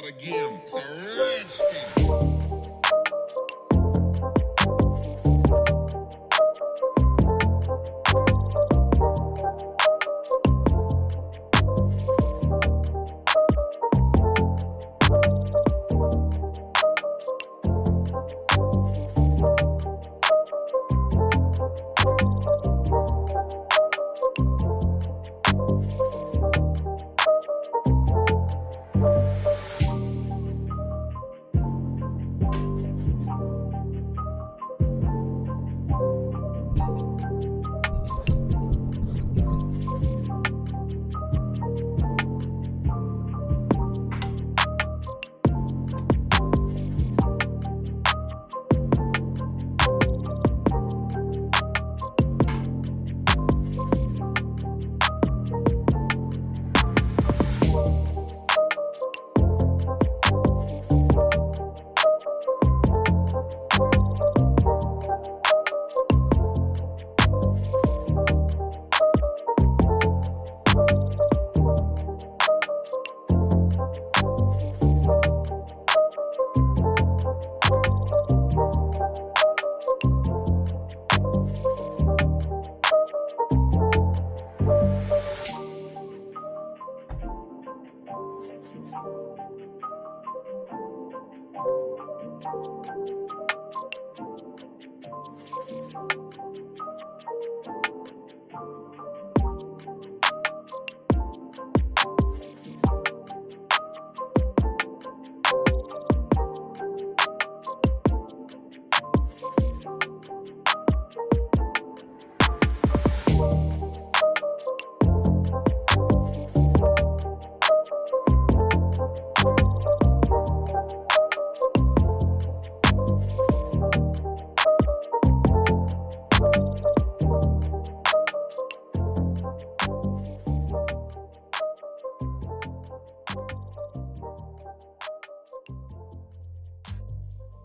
start again. It's a Redskin.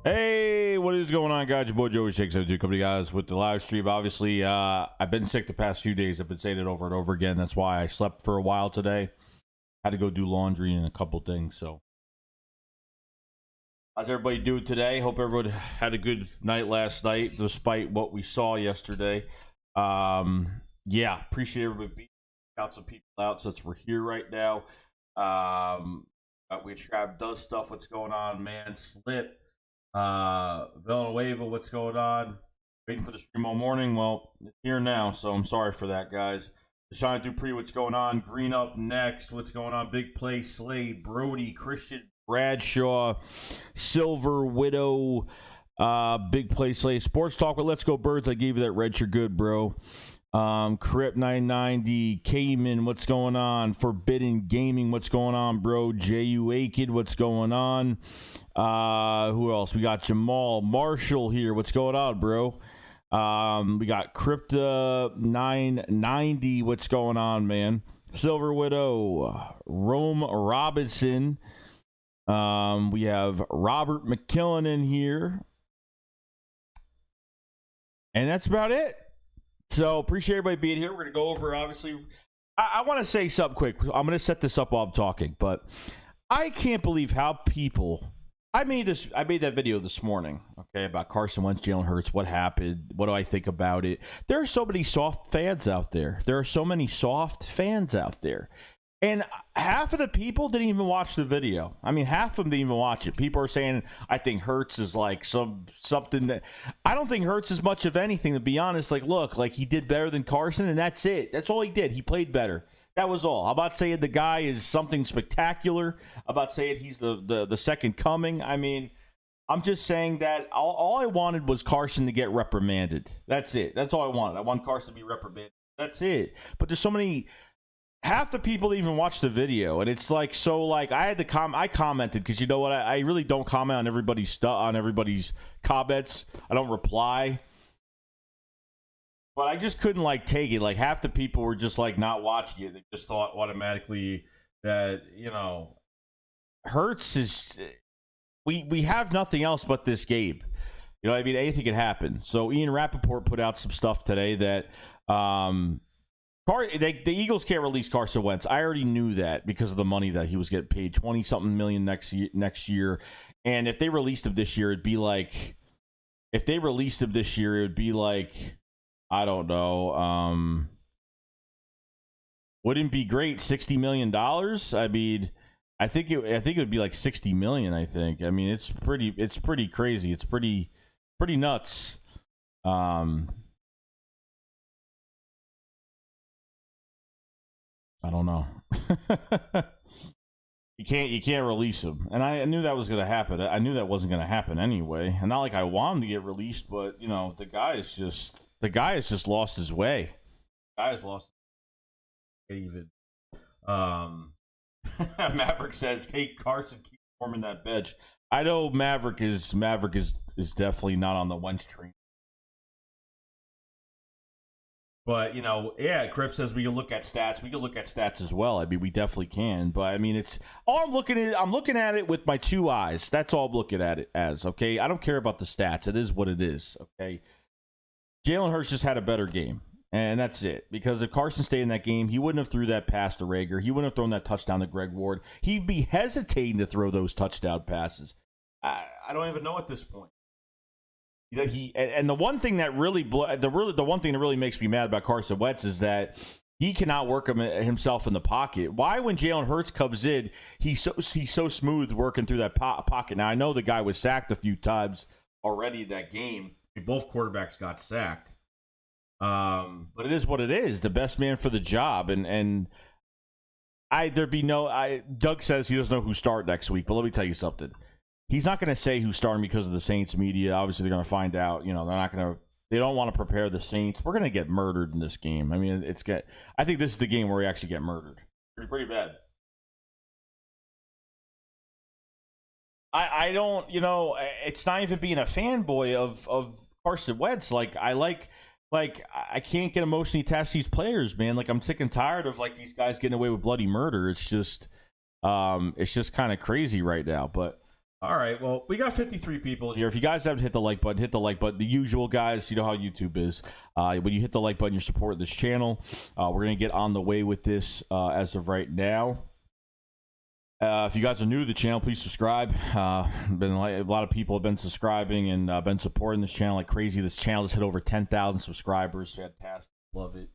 Hey, what is going on, guys? Your boy Joey Shakes out, company guys with the live stream. Obviously, I've been sick the past few days. I've been saying it over and over again. That's why I slept for a while today. Had to go do laundry and a couple things. So, how's everybody doing today? Hope everyone had a good night last night, despite what we saw yesterday. Yeah, appreciate everybody being out some people out since we're here right now. We Trav does stuff. What's going on, man? Slip. Villanueva, what's going on? Waiting for the stream all morning. Well, it's here now, so I'm sorry for that, guys. Deshaun Dupree, what's going on? Green up next. What's going on? Big Play, Slade, Brody, Christian, Bradshaw, Silver, Widow, Big Play, Slade, Sports Talk with Let's Go Birds. I gave you that red. You're good, bro. Crip 990, Cayman, what's going on? Forbidden Gaming, what's going on, bro? J.U. Akid, what's going on? Who else? We got Jamal Marshall here. What's going on, bro? We got Crypta 990. What's going on, man? Silver Widow, Rome Robinson. We have Robert McKillen in here. And that's about it. So appreciate everybody being here. We're going to go over, obviously, I want to say something quick. I'm going to set this up while I'm talking, but I can't believe how people, I made that video this morning, okay, about Carson Wentz, Jalen Hurts, what happened, what do I think about it. There are so many soft fans out there. And half of the people didn't even watch the video. I mean, half of them didn't even watch it. People are saying, I think Hurts is like something that... I don't think Hurts is much of anything, to be honest. Like, look, like he did better than Carson, and that's it. That's all he did. He played better. That was all. I'm not saying the guy is something spectacular. I'm not saying he's the second coming. I mean, I'm just saying that all I wanted was Carson to get reprimanded. That's it. That's all I wanted. I want Carson to be reprimanded. That's it. But there's so many... Half the people even watch the video, and it's like, so like I had to I commented, because you know what, I really don't comment on everybody's comments. I don't reply, but I just couldn't like take it. Like half the people were just like not watching it. They just thought automatically that, you know, Hurts is, we have nothing else but this game. You know what I mean? Anything can happen. So Ian Rappaport put out some stuff today that The Eagles can't release Carson Wentz. I already knew that because of the money that he was getting paid, 20-something million next year. And if they released him this year, it'd be like, I don't know. Wouldn't be great. $60 million. I mean, I think it would be like 60 million. I think. I mean, it's pretty crazy. It's pretty nuts. I don't know. You can't release him, and I knew that was going to happen. I knew that wasn't going to happen anyway. And not like I want him to get released, but the guy has just lost his way. The guy has lost. Even. Maverick says, "Hey Carson, keep forming that bench." I know Maverick is definitely not on the Wentz train. But, Crip says we can look at stats. We can look at stats as well. I mean, we definitely can. But, I mean, it's all I'm looking at it with my two eyes. That's all I'm looking at it as, okay? I don't care about the stats. It is what it is, okay? Jalen Hurts just had a better game, and that's it. Because if Carson stayed in that game, he wouldn't have threw that pass to Rager. He wouldn't have thrown that touchdown to Greg Ward. He'd be hesitating to throw those touchdown passes. I don't even know at this point. The one thing that really makes me mad about Carson Wentz is that he cannot work himself in the pocket. Why, when Jalen Hurts comes in, he's so smooth working through that pocket? Now I know the guy was sacked a few times already that game. Both quarterbacks got sacked, but it is what it is. The best man for the job, and Doug says he doesn't know who start next week, but let me tell you something. He's not going to say who's starting because of the Saints media. Obviously, they're going to find out. They don't want to prepare the Saints. We're going to get murdered in this game. I mean, I think this is the game where we actually get murdered. Pretty bad. I don't, it's not even being a fanboy of Carson Wentz. I can't get emotionally attached to these players, man. Like, I'm sick and tired of these guys getting away with bloody murder. It's just kind of crazy right now, but. All right, well, we got 53 people here. If you guys haven't hit the like button, hit the like button. The usual, guys, you know how YouTube is. When you hit the like button, you're supporting this channel. We're going to get on the way with this as of right now. If you guys are new to the channel, please subscribe. A lot of people have been subscribing and been supporting this channel like crazy. This channel just hit over 10,000 subscribers. Fantastic. Love it.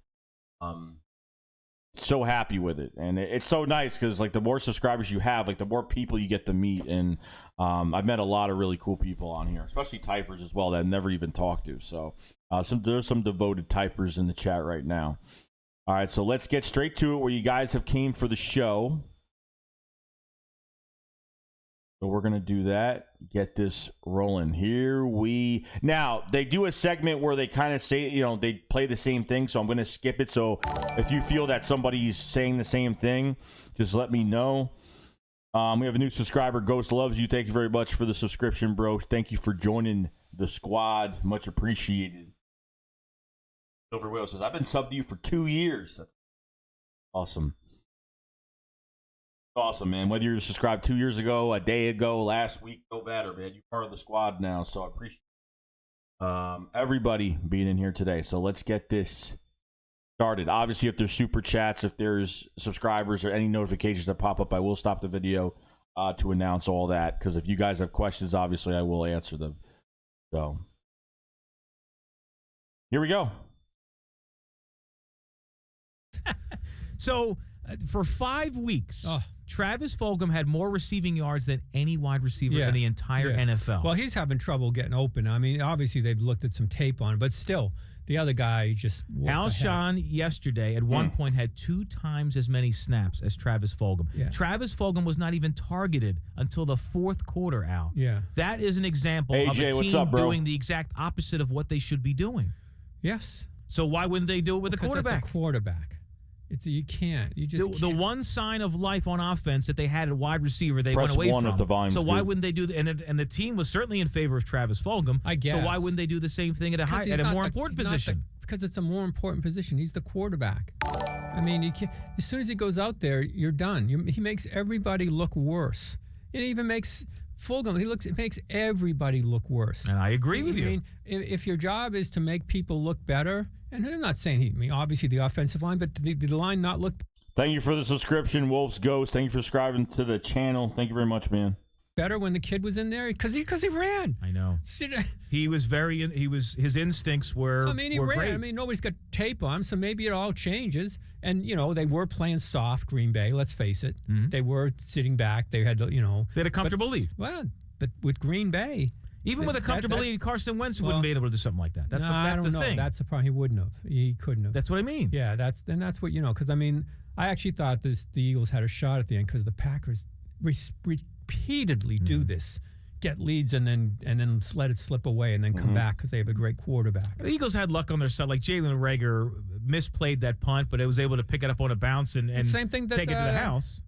So happy with it, and it's so nice because the more subscribers you have, the more people you get to meet, and I've met a lot of really cool people on here, especially typers as well that I've never even talked to. So there's some devoted typers in the chat right now. All right, so let's get straight to it where you guys have came for the show. So we're going to do that. Get this rolling. Now, they do a segment where they kind of say, they play the same thing, so I'm going to skip it. So if you feel that somebody's saying the same thing, just let me know. We have a new subscriber, Ghost Loves You. Thank you very much for the subscription, bro. Thank you for joining the squad. Much appreciated. Silver Whale says, I've been subbed to you for 2 years. That's awesome. Awesome, man. Whether you're subscribed 2 years ago, a day ago, last week, no matter, man. You're part of the squad now, so I appreciate everybody being in here today. So let's get this started. Obviously, if there's super chats, if there's subscribers or any notifications that pop up, I will stop the video to announce all that, because if you guys have questions, obviously I will answer them. So here we go. So for 5 weeks, Travis Fulgham had more receiving yards than any wide receiver in the entire NFL. Well, he's having trouble getting open. I mean, obviously they've looked at some tape on, but still, the other guy just... Alshon yesterday at one point had 2 times as many snaps as Travis Fulgham. Yeah. Travis Fulgham was not even targeted until the 4th quarter, Al. Yeah. That is an example of a team doing the exact opposite of what they should be doing. Yes. So why wouldn't they do it with a quarterback? That's a quarterback. You can't. You just the one sign of life on offense that they had at wide receiver, they went away from. If the volume's so why good. wouldn't they do that? And the team was certainly in favor of Travis Fulgham. I guess. So why wouldn't they do the same thing at a more important position? Because it's a more important position. He's the quarterback. I mean, you can't, as soon as he goes out there, you're done. He makes everybody look worse. It even makes Fulgham. It makes everybody look worse. And I agree with you. I mean, if your job is to make people look better, And I'm not saying obviously the offensive line, but did the line not look Thank you for the subscription, Wolf's Ghost. Thank you for subscribing to the channel. Thank you very much, man. better when the kid was in there? Because he ran. I know. His instincts were. I mean, he ran. Great. I mean, nobody's got tape on him, so maybe it all changes. And they were playing soft, Green Bay. Let's face it. Mm-hmm. They were sitting back. They had they had a comfortable lead. Well, but with Green Bay. Even with a comfortable lead, Carson Wentz wouldn't be able to do something like that. That's the thing. That's the problem. He wouldn't have. He couldn't have. That's what I mean. Yeah, that's what because I mean, I actually thought the Eagles had a shot at the end because the Packers repeatedly do this, get leads and then let it slip away and then come back because they have a great quarterback. The Eagles had luck on their side. Like Jalen Reagor misplayed that punt, but it was able to pick it up on a bounce and same thing that, take it to the house.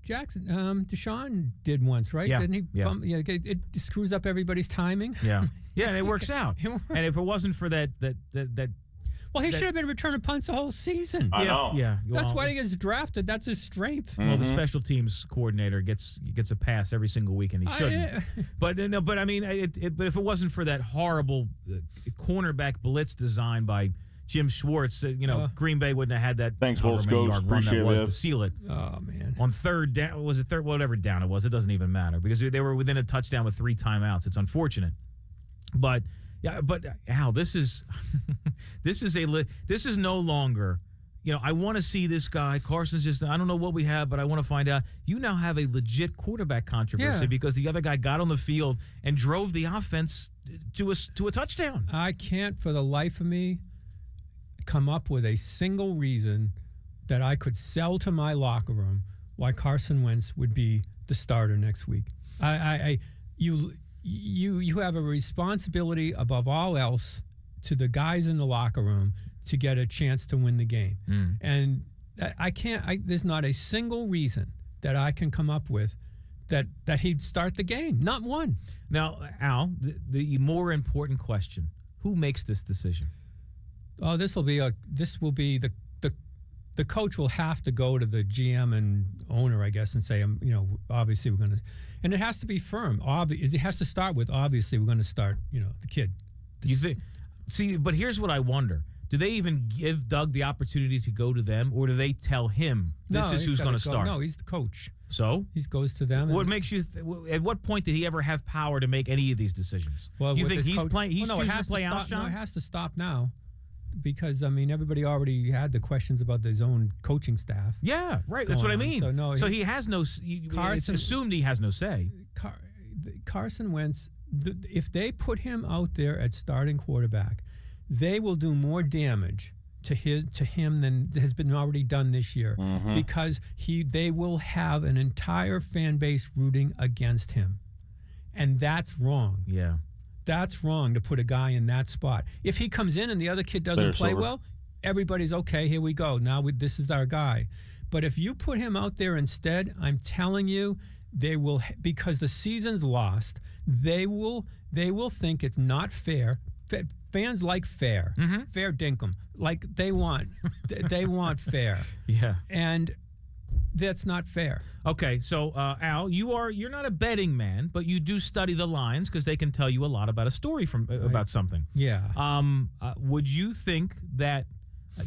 Deshaun did once, right? Yeah. Didn't he? Yeah. It screws up everybody's timing. Yeah. Yeah, and it works out. And if it wasn't for that. Well, he should have been returning punts the whole season. I know. Yeah. That's why he gets drafted. That's his strength. Well, the special teams coordinator gets a pass every single week, and he shouldn't. But I mean, but if it wasn't for that horrible cornerback blitz design by Jim Schwartz, Green Bay wouldn't have had that. Thanks, Wolf's Ghost. Appreciate it. To seal it. Oh man! On third down, was it third? Whatever down it was, it doesn't even matter because they were within a touchdown with 3 timeouts. It's unfortunate, but Al, this is this is no longer. I want to see this guy. Carson's just. I don't know what we have, but I want to find out. You now have a legit quarterback controversy because the other guy got on the field and drove the offense to a touchdown. I can't, for the life of me, come up with a single reason that I could sell to my locker room why Carson Wentz would be the starter next week. You have a responsibility above all else to the guys in the locker room to get a chance to win the game. And I can't. There's not a single reason that I can come up with that he'd start the game. Not one. Now, Al, the more important question: who makes this decision? Oh, this will be the coach will have to go to the GM and owner, I guess, and say, obviously we're going to, and it has to be firm. It has to start with, obviously we're going to start, the kid. You think? See, but here's what I wonder: do they even give Doug the opportunity to go to them, or do they tell him this is who's going to start? No, he's the coach. So he goes to them. What makes you? At what point did he ever have power to make any of these decisions? Well, you think he's playing? He's choosing to play Alshon? No, it has to stop now. Because, I mean, everybody already had the questions about his own coaching staff. Yeah, right. That's what I mean. So he has no – it's assumed he has no say. Carson Wentz, if they put him out there at starting quarterback, they will do more damage to him than has been already done this year. Mm-hmm. Because they will have an entire fan base rooting against him. And that's wrong. Yeah. That's wrong to put a guy in that spot. If he comes in and the other kid doesn't play well, everybody's okay. Here we go. Now this is our guy. But if you put him out there instead, I'm telling you, they will, because the season's lost. They will think it's not fair. Fans like fair, fair dinkum. Like they want fair. Yeah, and that's not fair. Okay, so Al, you're not a betting man, but you do study the lines because they can tell you a lot about a story about something. Yeah. Would you think that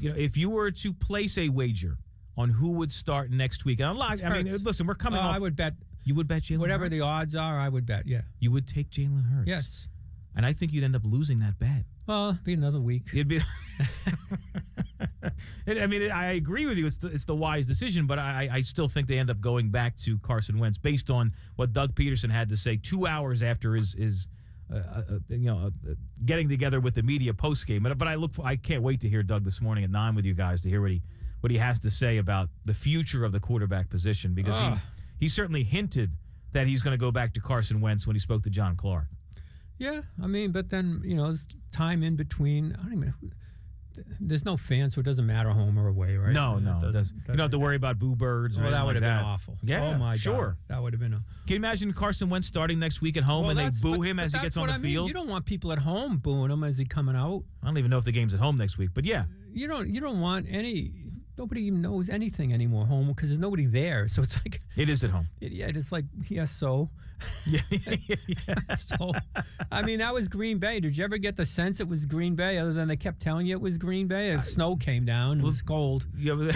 if you were to place a wager on who would start next week? Listen, we're coming off. I would bet. You would bet Jalen whatever Hurts? The odds are, I would bet. Yeah. You would take Jalen Hurts. Yes. And I think you'd end up losing that bet. Well, it'd be another week. It'd be. I agree with you. It's the wise decision, but I still think they end up going back to Carson Wentz based on what Doug Pederson had to say 2 hours after his getting together with the media post game. But I can't wait to hear Doug this morning at 9 with you guys to hear what he has to say about the future of the quarterback position because he certainly hinted that he's going to go back to Carson Wentz when he spoke to John Clark. Yeah, but then time in between. I don't even. There's no fans, so it doesn't matter home or away, right? No. You don't have to worry about boo birds. Well, that would have been awful. Yeah, oh my sure. God. That would have been. Can you imagine Carson Wentz starting next week at home and they boo him as he gets on the field? You don't want people at home booing him as he coming out. I don't even know if the game's at home next week, but yeah. You don't want any nobody even knows anything anymore home because there's nobody there. So it's like It is at home. it's like so. Yeah. So, I mean, that was Green Bay. Did you ever get the sense it was Green Bay, other than they kept telling you it was Green Bay? Snow came down. It was cold. Yeah, but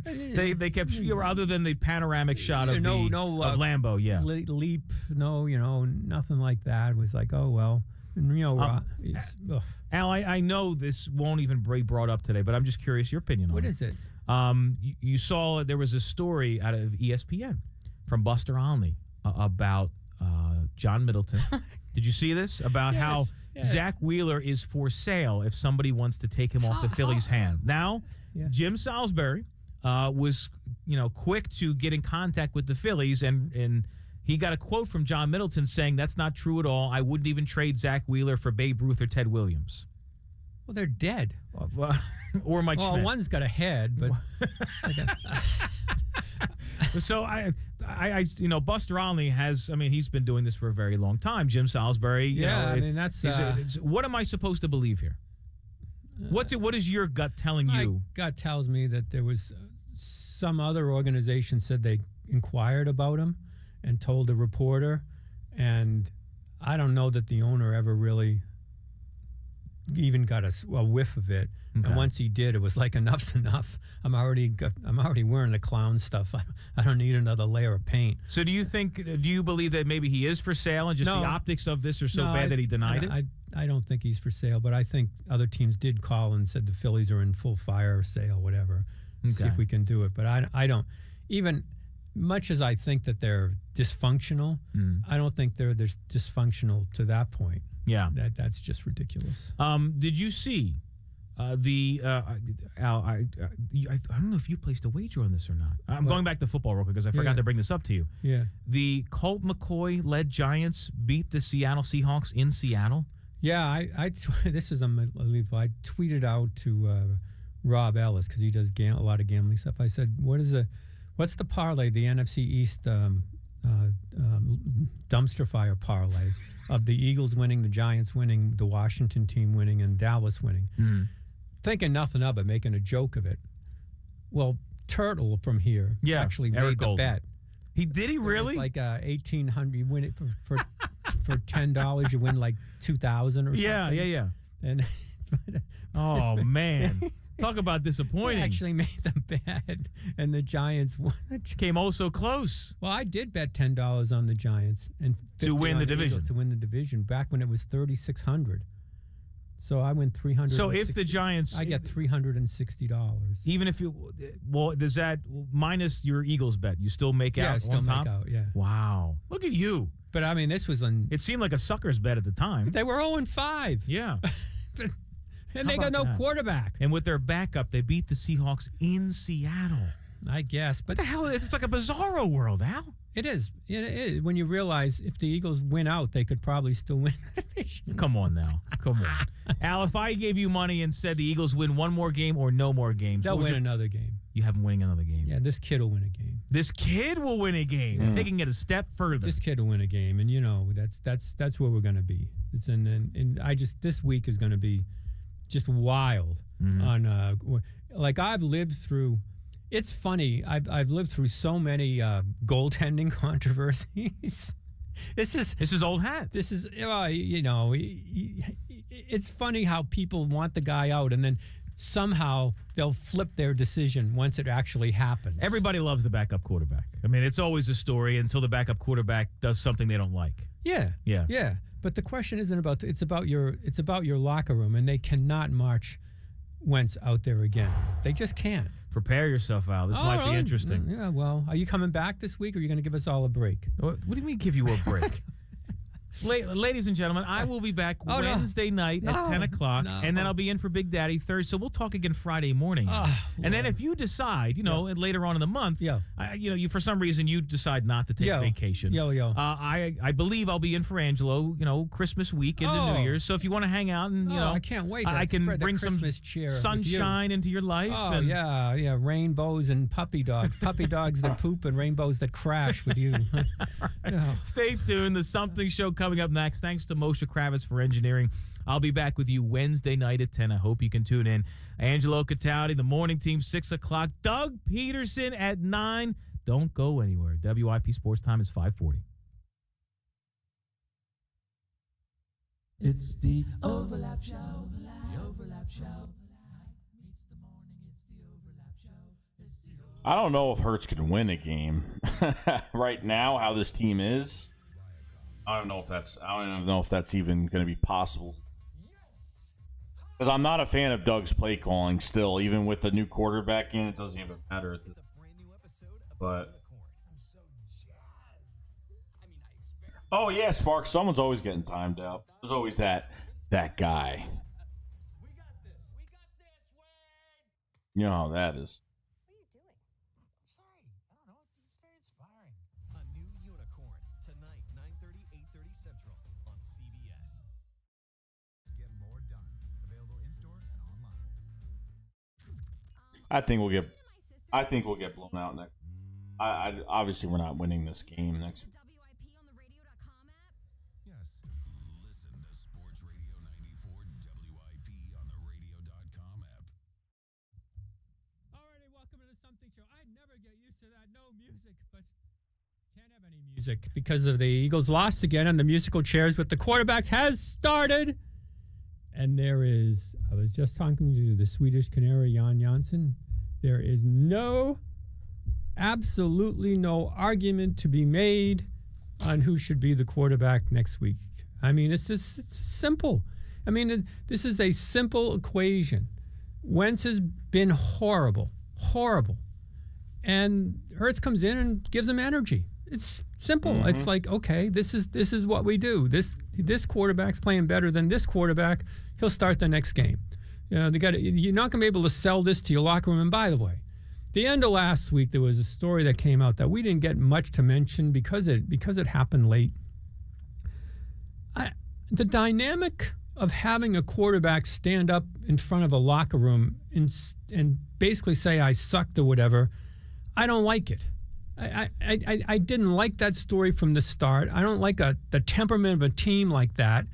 they kept other than the panoramic shot of Lambeau. Yeah, leap. No, nothing like that. It was like, oh well. And, Al, I know this won't even be brought up today, but I'm just curious your opinion on it. What is it? You saw there was a story out of ESPN from Buster Olney about John Middleton. Did you see this? About how Zach Wheeler is for sale if somebody wants to take him off the Phillies' hand. Now, Jim Salisbury was quick to get in contact with the Phillies, and he got a quote from John Middleton saying that's not true at all. I wouldn't even trade Zach Wheeler for Babe Ruth or Ted Williams. Well, they're dead. Or Mike Schmidt. Well, one's got a head, but so I Buster Olney has. I mean, he's been doing this for a very long time. Jim Salisbury. What am I supposed to believe here? What is your gut telling you? My gut tells me that there was some other organization said they inquired about him and told a reporter, and I don't know that the owner ever really even got a whiff of it. Okay. And once he did, it was like enough's enough. I'm already wearing the clown stuff. I don't need another layer of paint. So do you believe that maybe he is for sale and just the optics of this are so bad that he denied it? I don't think he's for sale, but I think other teams did call and said the Phillies are in full fire sale, whatever. Okay. See if we can do it. But I don't, even much as I think that they're dysfunctional, I don't think they're dysfunctional to that point. Yeah. That's just ridiculous. Did you see Al, I don't know if you placed a wager on this or not. I'm going back to football real quick because I forgot to bring this up to you. Yeah. The Colt McCoy-led Giants beat the Seattle Seahawks in Seattle. Yeah, this is unbelievable. I tweeted out to Rob Ellis because he does a lot of gambling stuff. I said, what's the parlay, the NFC East dumpster fire parlay of the Eagles winning, the Giants winning, the Washington team winning, and Dallas winning? Thinking nothing of it, making a joke of it. Well, Turtle from here actually Eric made the Golden. bet. Did he really? Like 1,800. You win it for $10. You win like 2,000 or something. Yeah. And oh man, talk about disappointing. He actually made the bet, and the Giants won. Came oh so close. Well, I did bet $10 on the Giants and to win the division. Eagles to win the division back when it was 3,600. So I win $300. So if the Giants, I get $360. Even if does that minus your Eagles bet? You still make out on top? Make out, yeah. Wow, look at you. But I mean, this was it seemed like a sucker's bet at the time. They were 0-5. Yeah. And they got no quarterback. And with their backup, they beat the Seahawks in Seattle. I guess. But what the hell? It's like a bizarro world, Al. It is. It is. When you realize if the Eagles win out, they could probably still win the division. Come on now. Come on. Al, if I gave you money and said the Eagles win one more game or no more games, they'll win another game. You have them winning another game. Yeah, this kid will win a game. This kid will win a game. Taking it a step further. This kid will win a game, and that's where we're going to be. It's and I just this week is going to be just wild. On like I've lived through. It's funny. I've lived through so many goaltending controversies. This is old hat. This is it's funny how people want the guy out and then somehow they'll flip their decision once it actually happens. Everybody loves the backup quarterback. I mean, it's always a story until the backup quarterback does something they don't like. Yeah. But the question isn't about it's about your locker room, and they cannot march Wentz out there again. They just can't. Prepare yourself, Al. This might be interesting. Yeah, well, are you coming back this week, or are you going to give us all a break? What do you mean give you a break? Ladies and gentlemen, I will be back Wednesday night at 10 o'clock, and then I'll be in for Big Daddy Thursday. So we'll talk again Friday morning. And then if you decide, later on in the month, you for some reason you decide not to take vacation. I believe I'll be in for Angelo, Christmas week into New Year's. So if you want to hang out and, I can't wait. I can bring some chair sunshine into your life. Rainbows and puppy dogs. Puppy dogs that poop and rainbows that crash with you. Stay tuned. The Something Show coming coming up next. Thanks to Moshe Kravitz for engineering. I'll be back with you Wednesday night at 10. I hope you can tune in. Angelo Cataldi, the morning team, 6 o'clock. Doug Pederson at 9. Don't go anywhere. WIP Sports Time is 5:40. It's the Overlap Show. The Overlap Show. It's the morning. It's the Overlap Show. It's the Overlap. I don't know if Hurts can win a game right now. How this team is, I don't know if that's even going to be possible. Because I'm not a fan of Doug's play calling still, even with the new quarterback in. It doesn't even matter at this. But oh yeah, Sparks. Someone's always getting timed out. There's always that guy. You know how that is. What are you doing? I'm sorry. I don't know. It's very inspiring. A new unicorn tonight, 9:30, 8:30 Central on CBS. Get more done. Available in store and online. I think we'll get blown out next. I obviously we're not winning this game next week. WIP on the radio.com app? Yes. Listen to Sports Radio 94 WIP on the radio.com app. Alrighty, welcome to the Something Show. I never get used to that. No music, but can't have any music because of the Eagles lost again, and the musical chairs with the quarterbacks has started. And I was just talking to the Swedish canary, Jan Janssen. There is absolutely no argument to be made on who should be the quarterback next week. I mean, it's simple. I mean, this is a simple equation. Wentz has been horrible. And Hurts comes in and gives him energy. It's simple. Mm-hmm. It's like, okay, this is what we do. This quarterback's playing better than this quarterback. He'll start the next game. You're not going to be able to sell this to your locker room. And by the way, the end of last week, there was a story that came out that we didn't get much to mention because it happened late. The dynamic of having a quarterback stand up in front of a locker room and basically say, I sucked or whatever, I don't like it. I didn't like that story from the start. I don't like the temperament of a team like that.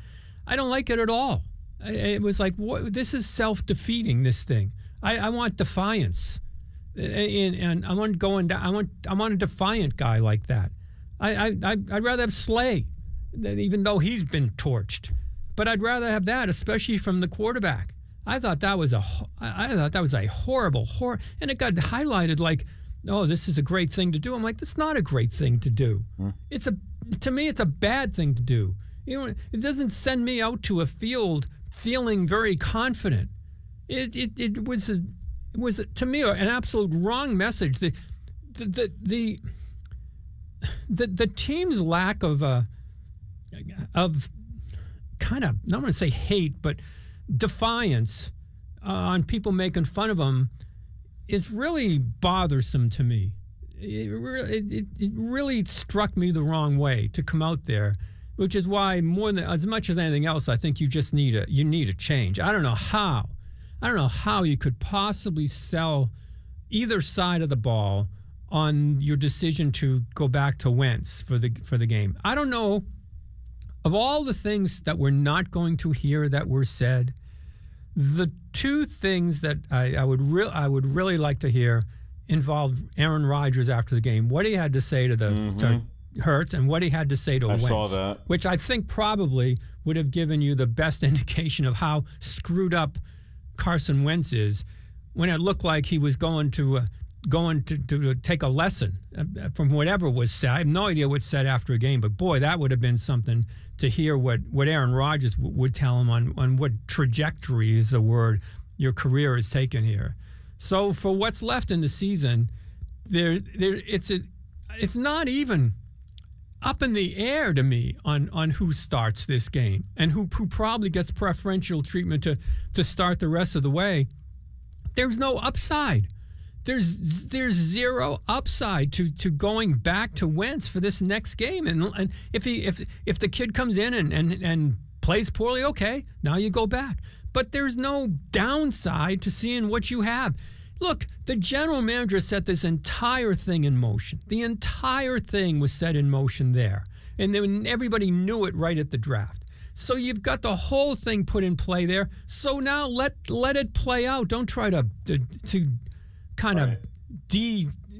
I don't like it at all. It was like, this is self-defeating, this thing. I want defiance. And I want going down. I want a defiant guy like that. I'd rather have Slay, even though he's been torched. But I'd rather have that, especially from the quarterback. I thought that was a horrible, and it got highlighted like, oh, this is a great thing to do. I'm like, that's not a great thing to do. To me, it's a bad thing to do. It doesn't send me out to a field feeling very confident. It was to me an absolute wrong message. The team's lack of kind of, not going to say hate, but defiance on people making fun of them is really bothersome to me. It really struck me the wrong way to come out there, which is why as much as anything else, I think you just need a change. I don't know how you could possibly sell either side of the ball on your decision to go back to Wentz for the game. I don't know. Of all the things that we're not going to hear that were said, the two things that I would really like to hear involved Aaron Rodgers after the game. What he had to say to Hurts and what he had to say to Wentz. I saw that. Which I think probably would have given you the best indication of how screwed up Carson Wentz is when it looked like he was going to take a lesson from whatever was said. I have no idea what's said after a game, but boy, that would have been something to hear what Aaron Rodgers would tell him on what trajectory is the word your career has taken here. So for what's left in the season, it's not even up in the air to me on who starts this game and who probably gets preferential treatment to start the rest of the way. There's no upside. There's zero upside to going back to Wentz for this next game. And if the kid comes in and plays poorly, okay, now you go back. But there's no downside to seeing what you have. Look, the general manager set this entire thing in motion. The entire thing was set in motion there. And then everybody knew it right at the draft. So you've got the whole thing put in play there. So now let it play out. Don't try to kind of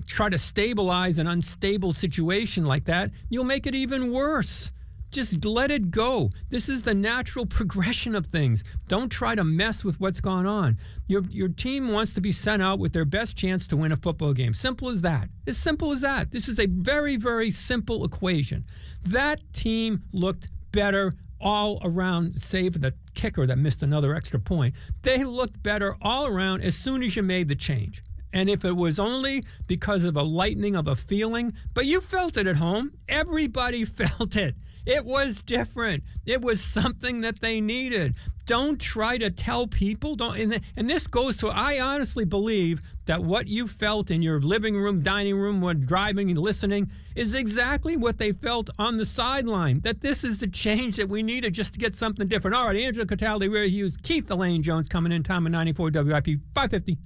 try to stabilize an unstable situation like that. You'll make it even worse. Just let it go. This is the natural progression of things. Don't try to mess with what's gone on. Your team wants to be sent out with their best chance to win a football game. Simple as that. As simple as that. This is a very, very simple equation. That team looked better all around, save the kicker that missed another extra point. They looked better all around as soon as you made the change. And if it was only because of a lightning of a feeling, but you felt it at home. Everybody felt it. It was different. It was something that they needed. Don't try to tell people. And this goes to, I honestly believe that what you felt in your living room, dining room, when driving and listening, is exactly what they felt on the sideline. That this is the change that we needed just to get something different. All right, Angela Cataldi, Ray Hughes, Keith Elaine Jones coming in, time of 94 WIP 550.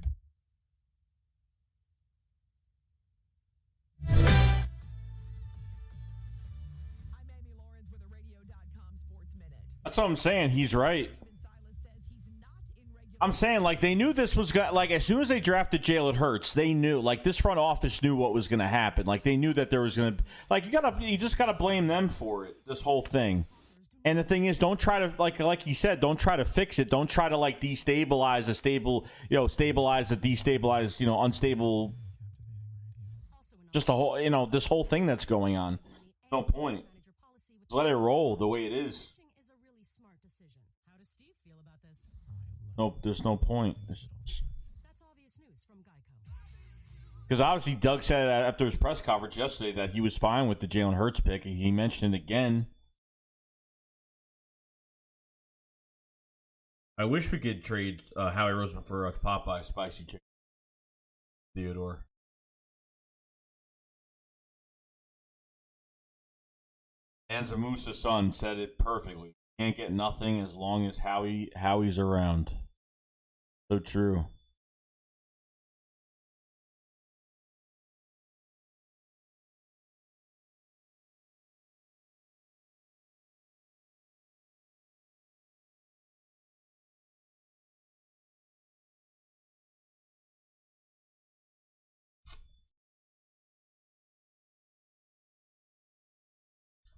That's what I'm saying. He's right. I'm saying, like, they knew this was going, like, as soon as they drafted Jalen Hurts, they knew, like, this front office knew what was going to happen. Like, they knew that there was going to, like, you just got to blame them for it, this whole thing. And the thing is, don't try to, like he said, don't try to fix it. Don't try to, like, destabilize a stable, stabilize a destabilized, unstable, just a whole, this whole thing that's going on. No point. Just let it roll the way it is. Nope, there's no point. Because obviously Doug said after his press conference yesterday that he was fine with the Jalen Hurts pick. He mentioned it again. I wish we could trade Howie Roseman for Popeye spicy chicken. Theodore. Anzamusa's son said it perfectly. Can't get nothing as long as Howie's around. So true.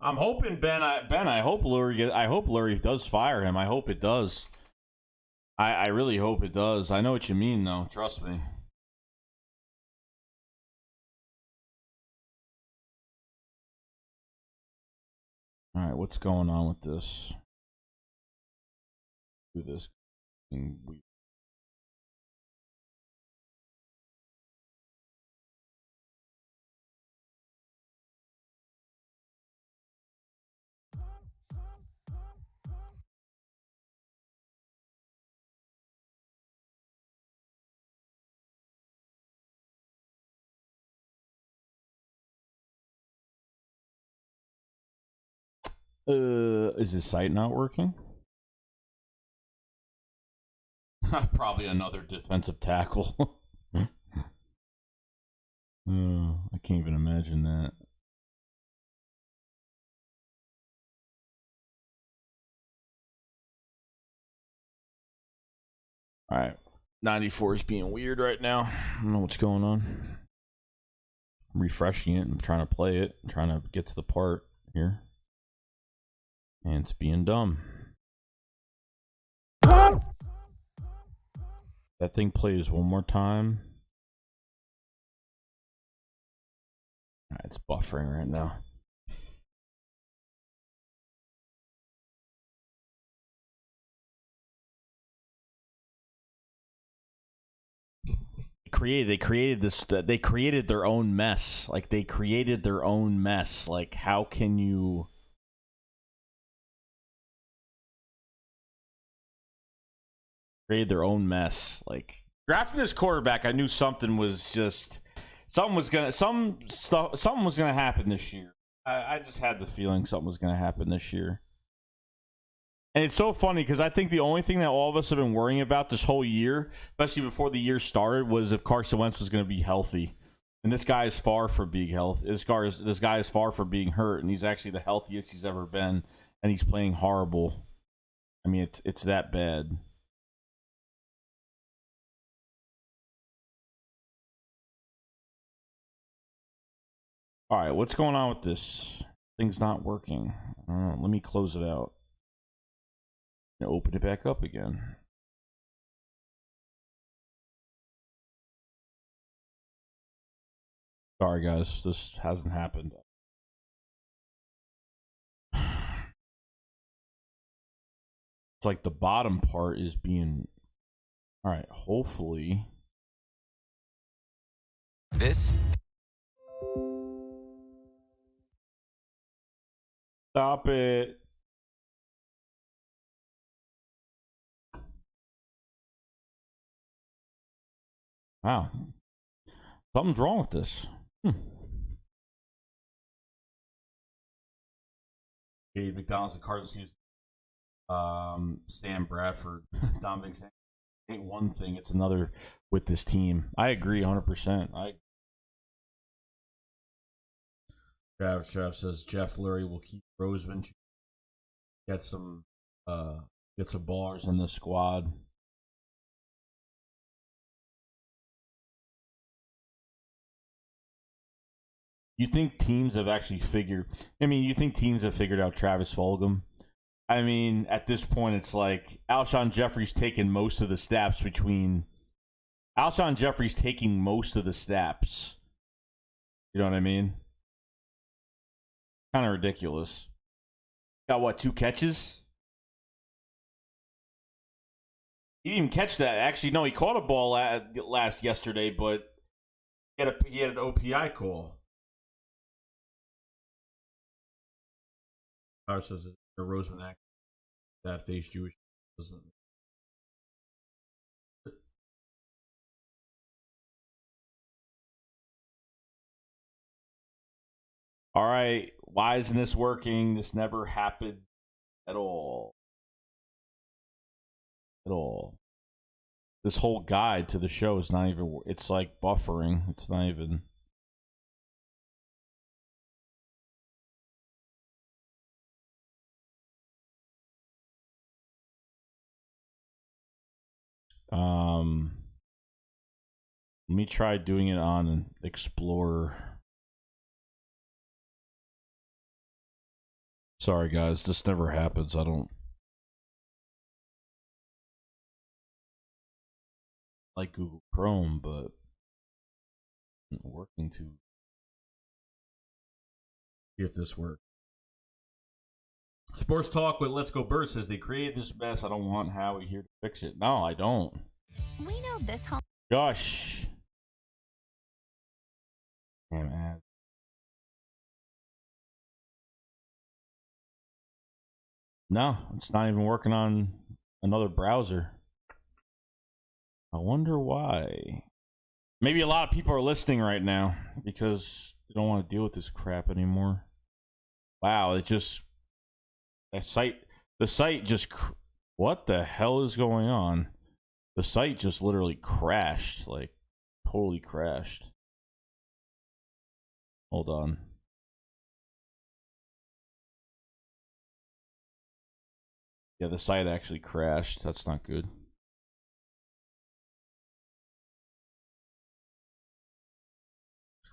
I'm hoping I hope Lurie does fire him. I hope it does. I really hope it does. I know what you mean, though. Trust me. All right, what's going on with this? Do this. Is this site not working? Probably another defensive tackle. I can't even imagine that. All right. 94 is being weird right now. I don't know what's going on. I'm refreshing it. I'm trying to play it. I'm trying to get to the part here. And it's being dumb. That thing plays one more time. All right, it's buffering right now. They created their own mess. Like, they created their own mess. Like, how can you... created their own mess. Like, drafting this quarterback, I knew something was gonna happen this year. I just had the feeling something was gonna happen this year. And it's so funny because I think the only thing that all of us have been worrying about this whole year, especially before the year started, was if Carson Wentz was going to be healthy. And this guy is far from being healthy. This guy is far from being hurt, and he's actually the healthiest he's ever been, and he's playing horrible. I mean, it's that bad. All right, what's going on with this? Thing's not working. I don't know. Let me close it out and open it back up again. Sorry, guys. This hasn't happened. It's like the bottom part is being... All right, hopefully... This... Stop it. Wow. Something's wrong with this. McDonald's and Carson Wentz, Sam Bradford, Dominic Sam. Ain't one thing, it's another with this team. I agree 100%. Trav says Jeff Lurie will keep Roseman. Get some ballers in the squad. You think teams have actually figured... I mean, you think teams have figured out Travis Fulgham? I mean, at this point, it's like Alshon Jeffrey's taking most of the snaps between... Alshon Jeffrey's taking most of the snaps. You know what I mean? Kind of ridiculous. Got what, 2 catches? He didn't even catch that. Actually, no, he caught a ball yesterday, but he had an OPI call. Power says a Roseman act that face Jewish doesn't. All right, why isn't this working? This never happened at all. At all. This whole guide to the show is not even... It's like buffering. It's not even... Let me try doing it on Explorer. Sorry, guys. This never happens. I don't like Google Chrome, but it's not working to see if this works. Sports Talk with Let's Go Bird says they created this mess. I don't want Howie here to fix it. No, I don't. We know this home. Gosh. Damn ad. No, it's not even working on another browser. I wonder why. Maybe a lot of people are listening right now because they don't want to deal with this crap anymore. Wow, the site just, what the hell is going on? The site just literally crashed, like totally crashed. Hold on. Yeah, the site actually crashed. That's not good.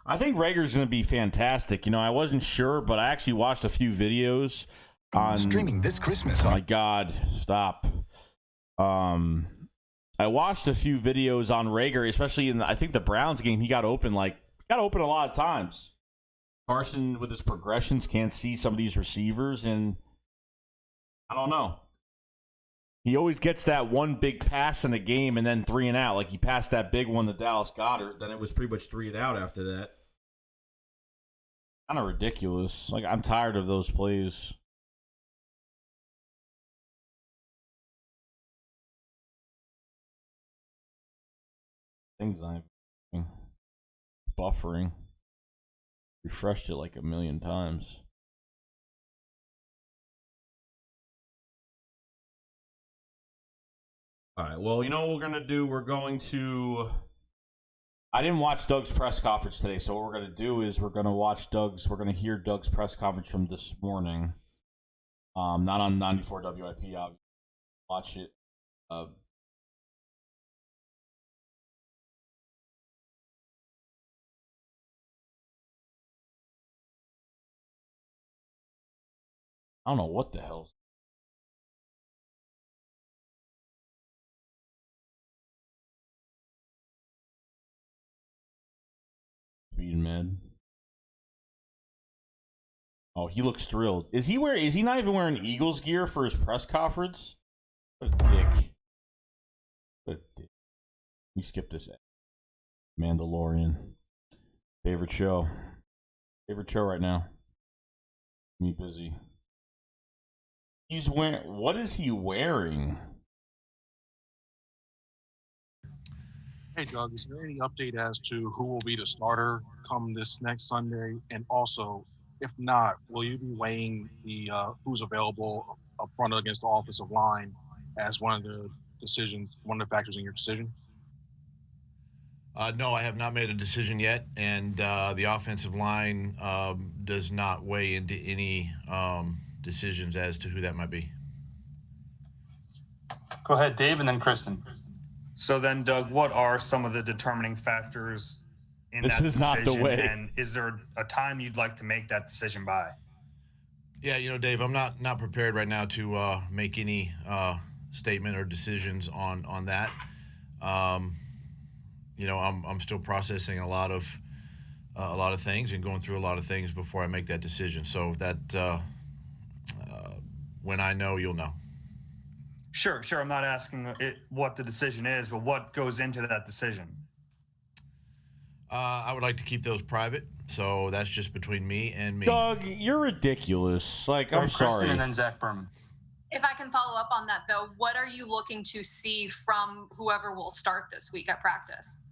I think Rager's going to be fantastic. You know, I wasn't sure, but I actually watched a few videos on streaming this Christmas. Oh my God, stop. I watched a few videos on Rager, especially in I think the Browns game. He got open a lot of times. Carson with his progressions can't see some of these receivers, and I don't know. He always gets that one big pass in a game and then 3 and out. Like he passed that big one to Dallas Goedert, then it was pretty much 3 and out after that. Kind of ridiculous. Like I'm tired of those plays. Things I'm buffering. Refreshed it like a million times. All right. Well, you know what we're going to do? We're going to... I didn't watch Doug's press conference today, so what we're going to do is we're going to hear Doug's press conference from this morning. Not on 94 WIP, obviously. Watch it. I don't know what the hell. Being mad. Oh, he looks thrilled. Is he not even wearing Eagles gear for his press conference? What a dick. What a dick. We skip this. Mandalorian. Favorite show right now. Me busy. He's wearing. What is he wearing? Hey, Doug, is there any update as to who will be the starter come this next Sunday? And also, if not, will you be weighing the who's available up front against the offensive line as one of the factors in your decision? No, I have not made a decision yet, and the offensive line does not weigh into any decisions as to who that might be. Go ahead, Dave, and then Kristen. So then, Doug, what are some of the determining factors in this that is decision? Not the way. And is there a time you'd like to make that decision by? Yeah, Dave, I'm not prepared right now to make any statement or decisions on that. I'm still processing a lot of things and going through a lot of things before I make that decision. So that when I know, you'll know. Sure. I'm not asking what the decision is, but what goes into that decision? I would like to keep those private, so that's just between me and me. Doug, you're ridiculous. Like, I'm Kristen sorry. and then Zach Berman. If I can follow up on that, though, what are you looking to see from whoever will start this week at practice?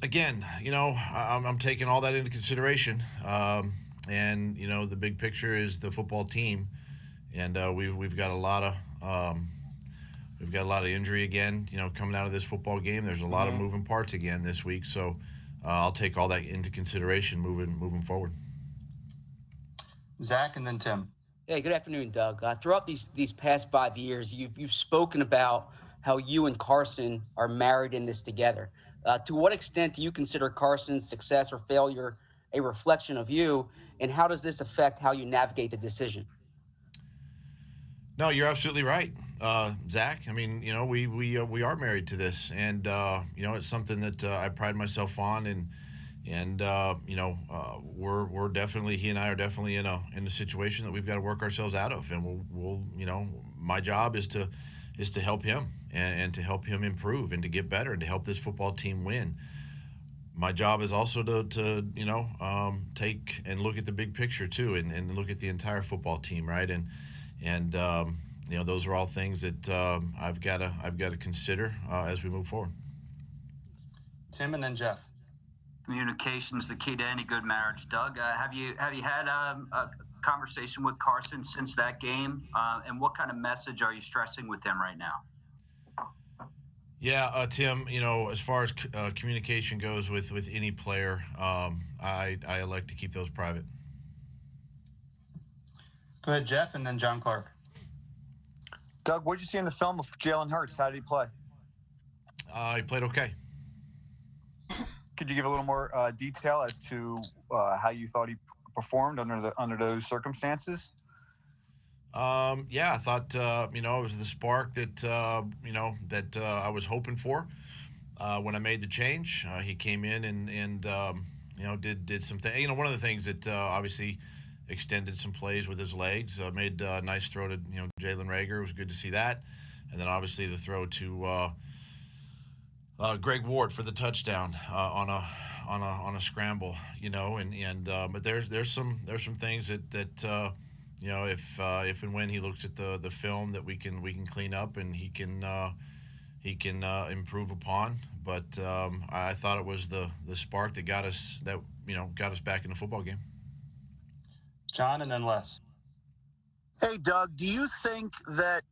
Again, I'm taking all that into consideration, and the big picture is the football team, and we've got a lot of injury again. Coming out of this football game, there's a lot of moving parts again this week, so I'll take all that into consideration moving forward. Zach and then Tim. Hey, good afternoon, Doug. Throughout these past 5 years, you've spoken about how you and Carson are married in this together. To what extent do you consider Carson's success or failure a reflection of you, and how does this affect how you navigate the decision? No, you're absolutely right, Zach. I mean, we are married to this, and it's something that I pride myself on, and we're definitely, he and I are definitely in a situation that we've got to work ourselves out of, and we'll my job is to help him and to help him improve and to get better and to help this football team win. My job is also to take and look at the big picture too, and look at the entire football team, right? And those are all things that I've got to consider as we move forward. Tim and then Jeff. Communication's the key to any good marriage, Doug. Have you had a conversation with Carson since that game, and what kind of message are you stressing with him right now? Yeah, Tim, as far as communication goes with any player, I like to keep those private. Go ahead, Jeff, and then John Clark. Doug, what did you see in the film of Jalen Hurts? How did he play? He played okay. Could you give a little more detail as to how you thought he performed under those circumstances? Yeah, I thought it was the spark that I was hoping for when I made the change. He came in and did some things. One of the things that obviously extended some plays with his legs. Made a nice throw to Jalen Reagor. It was good to see that, and then obviously the throw to Greg Ward for the touchdown on a scramble. But there's some things that if and when he looks at the film that we can clean up and he can improve upon. But I thought it was the spark that got us back in the football game. John and then Les. Hey, Doug, do you think that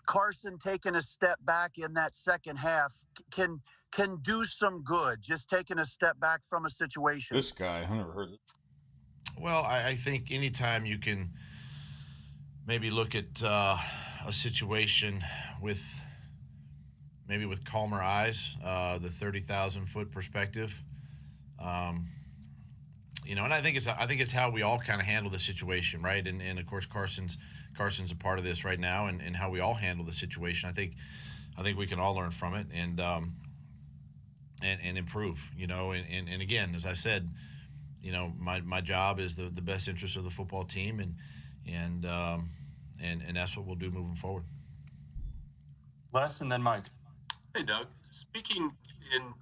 Carson taking a step back in that second half can do some good, just taking a step back from a situation? This guy, I never heard it. Well, I think anytime you can maybe look at a situation with calmer eyes, the 30,000-foot perspective, and I think it's how we all kind of handle the situation, right? And of course Carson's a part of this right now, and how we all handle the situation. I think we can all learn from it and improve, and again, as I said, my job is the best interest of the football team, and that's what we'll do moving forward. Les and then Mike. Hey, Doug. Speaking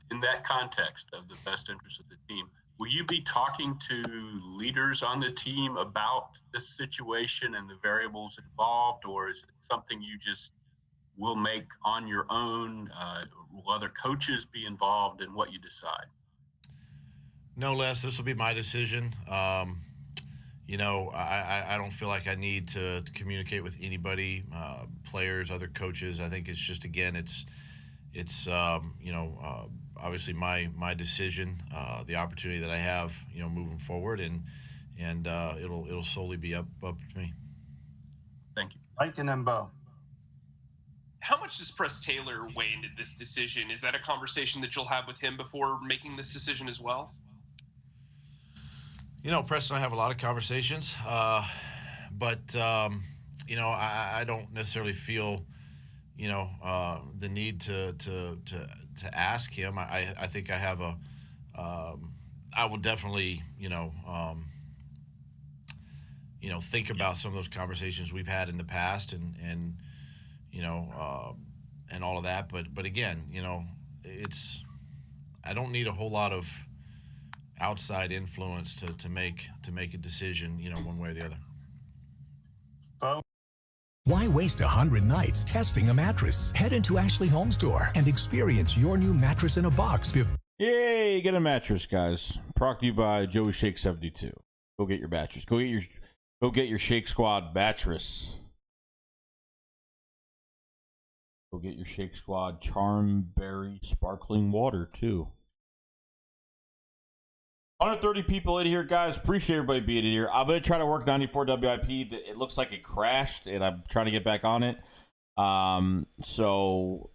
in that context of the best interest of the team, will you be talking to leaders on the team about this situation and the variables involved, or is it something you just will make on your own? Will other coaches be involved in what you decide? No, Les, this will be my decision. I don't feel like I need to communicate with anybody, players, other coaches. I think it's just, again, it's obviously my decision, the opportunity that I have, moving forward, and it'll solely be up to me. Thank you. Mike and then Bo. How much does Press Taylor weigh into this decision? Is that a conversation that you'll have with him before making this decision as well? Press and I have a lot of conversations, but I don't necessarily feel the need to ask him. I think I have I will definitely think about some of those conversations we've had in the past, and all of that. But again, I don't need a whole lot of outside influence to make a decision, one way or the other. Why waste 100 nights testing a mattress? Head into Ashley Home Store and experience your new mattress in a box. Yay, get a mattress, guys. Brought to you by Joey Shake 72. Go get your mattress. Go get your Shake Squad mattress. Go get your Shake Squad Charm Berry sparkling water too. 130 people in here, guys. Appreciate everybody being in here. I'm going to try to work 94 WIP. It looks like it crashed, and I'm trying to get back on it. So,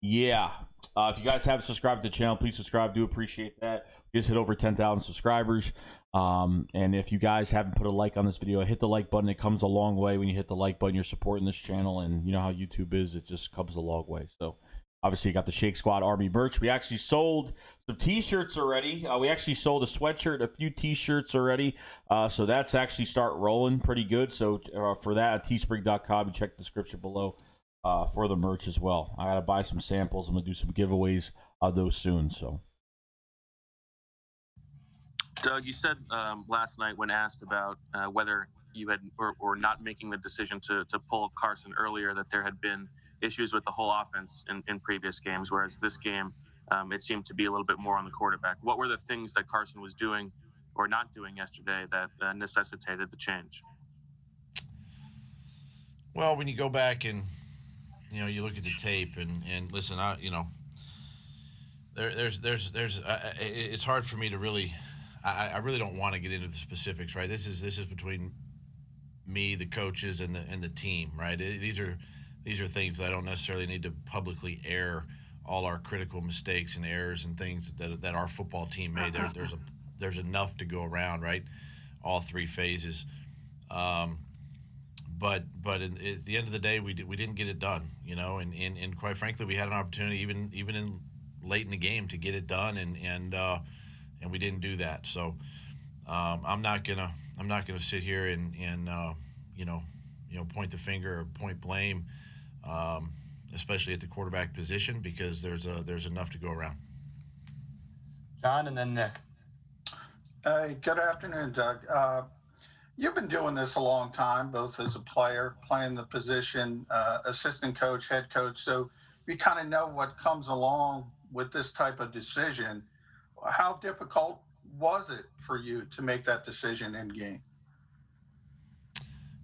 yeah. If you guys haven't subscribed to the channel, please subscribe. Do appreciate that. We just hit over 10,000 subscribers. And if you guys haven't put a like on this video, hit the like button. It comes a long way when you hit the like button. You're supporting this channel, and you know how YouTube is. It just comes a long way. So, obviously, you got the Shake Squad Army merch. We actually sold some T-shirts already. We actually sold a sweatshirt, a few T-shirts already. So that's actually start rolling pretty good. So for that, teespring.com, you check the description below for the merch as well. I got to buy some samples. I'm going to do some giveaways of those soon. So, Doug, you said last night when asked about whether you had or not making the decision to pull Carson earlier that there had been issues with the whole offense in previous games, whereas this game, it seemed to be a little bit more on the quarterback. What were the things that Carson was doing or not doing yesterday that necessitated the change? Well, when you go back and, you look at the tape and listen, it's hard for me to really, I really don't want to get into the specifics, right? This is between me, the coaches, and the team, right? These are things that I don't necessarily need to publicly air all our critical mistakes and errors and things that our football team made. There's enough to go around, right? All three phases. But at the end of the day, we didn't get it done, and quite frankly, we had an opportunity even in late in the game to get it done, and we didn't do that. So I'm not gonna sit here and point the finger or point blame. Especially at the quarterback position, because there's enough to go around. John and then Nick. Good afternoon, Doug. You've been doing this a long time, both as a player, playing the position, assistant coach, head coach, so you kind of know what comes along with this type of decision. How difficult was it for you to make that decision in game?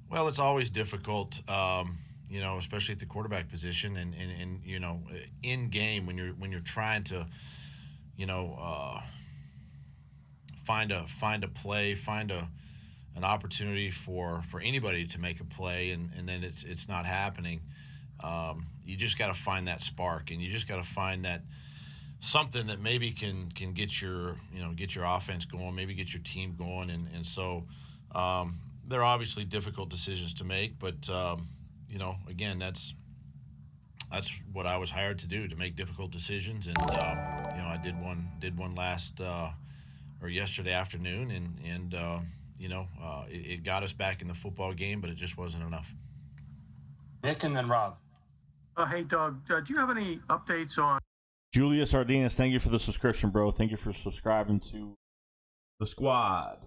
Well, it's always difficult. especially at the quarterback position, and in game when you're trying to, find a play, find an opportunity for anybody to make a play, and then it's not happening. You just got to find that spark, and you just got to find that something that maybe can get your offense going, maybe get your team going, and so they're obviously difficult decisions to make, but again, that's what I was hired to do, to make difficult decisions, and I did one yesterday afternoon, and it got us back in the football game, but it just wasn't enough. Nick and then Rob. Hey, Doug, do you have any updates on Julius Ardinas? Thank you for the subscription, bro. Thank you for subscribing to the squad.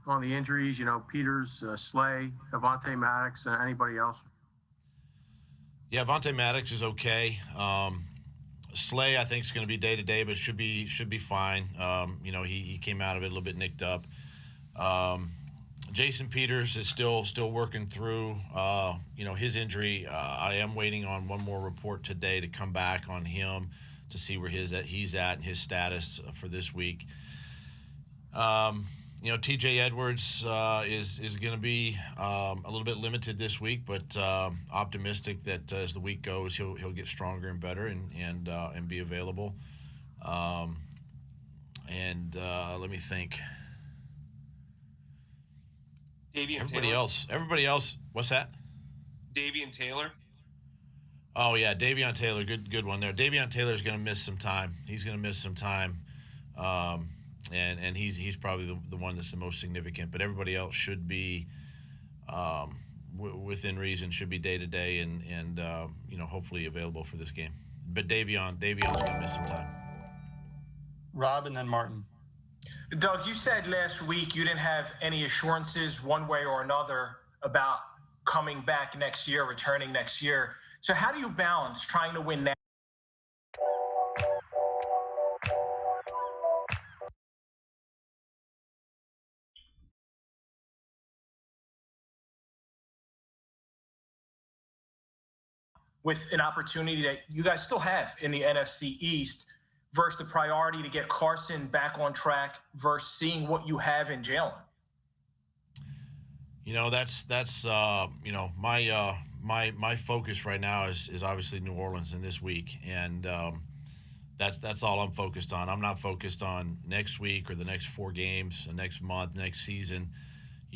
On the injuries, Peters, Slay, Avonte Maddox, anybody else? Yeah, Avonte Maddox is okay. Slay, I think, is going to be day to day, but should be fine. He came out of it a little bit nicked up. Jason Peters is still working through his injury. I am waiting on one more report today to come back on him to see where he's at and his status for this week. TJ Edwards is going to be a little bit limited this week, but optimistic that as the week goes, he'll get stronger and better and be available. Let me think. Everybody else. What's that? Davion Taylor. Oh yeah, Davion Taylor, good one there. Davion Taylor's going to miss some time. He's going to miss some time. And he's probably the one that's the most significant, but everybody else should be within reason, should be day to day, and hopefully available for this game. But Davion's gonna miss some time. Rob and then Martin. Doug, you said last week you didn't have any assurances one way or another about coming back next year, returning next year. So how do you balance trying to win now? With an opportunity that you guys still have in the NFC East versus the priority to get Carson back on track versus seeing what you have in Jalen? That's my focus right now is obviously New Orleans in this week, and that's all I'm focused on. I'm not focused on next week or the next 4 games, the next month, next season.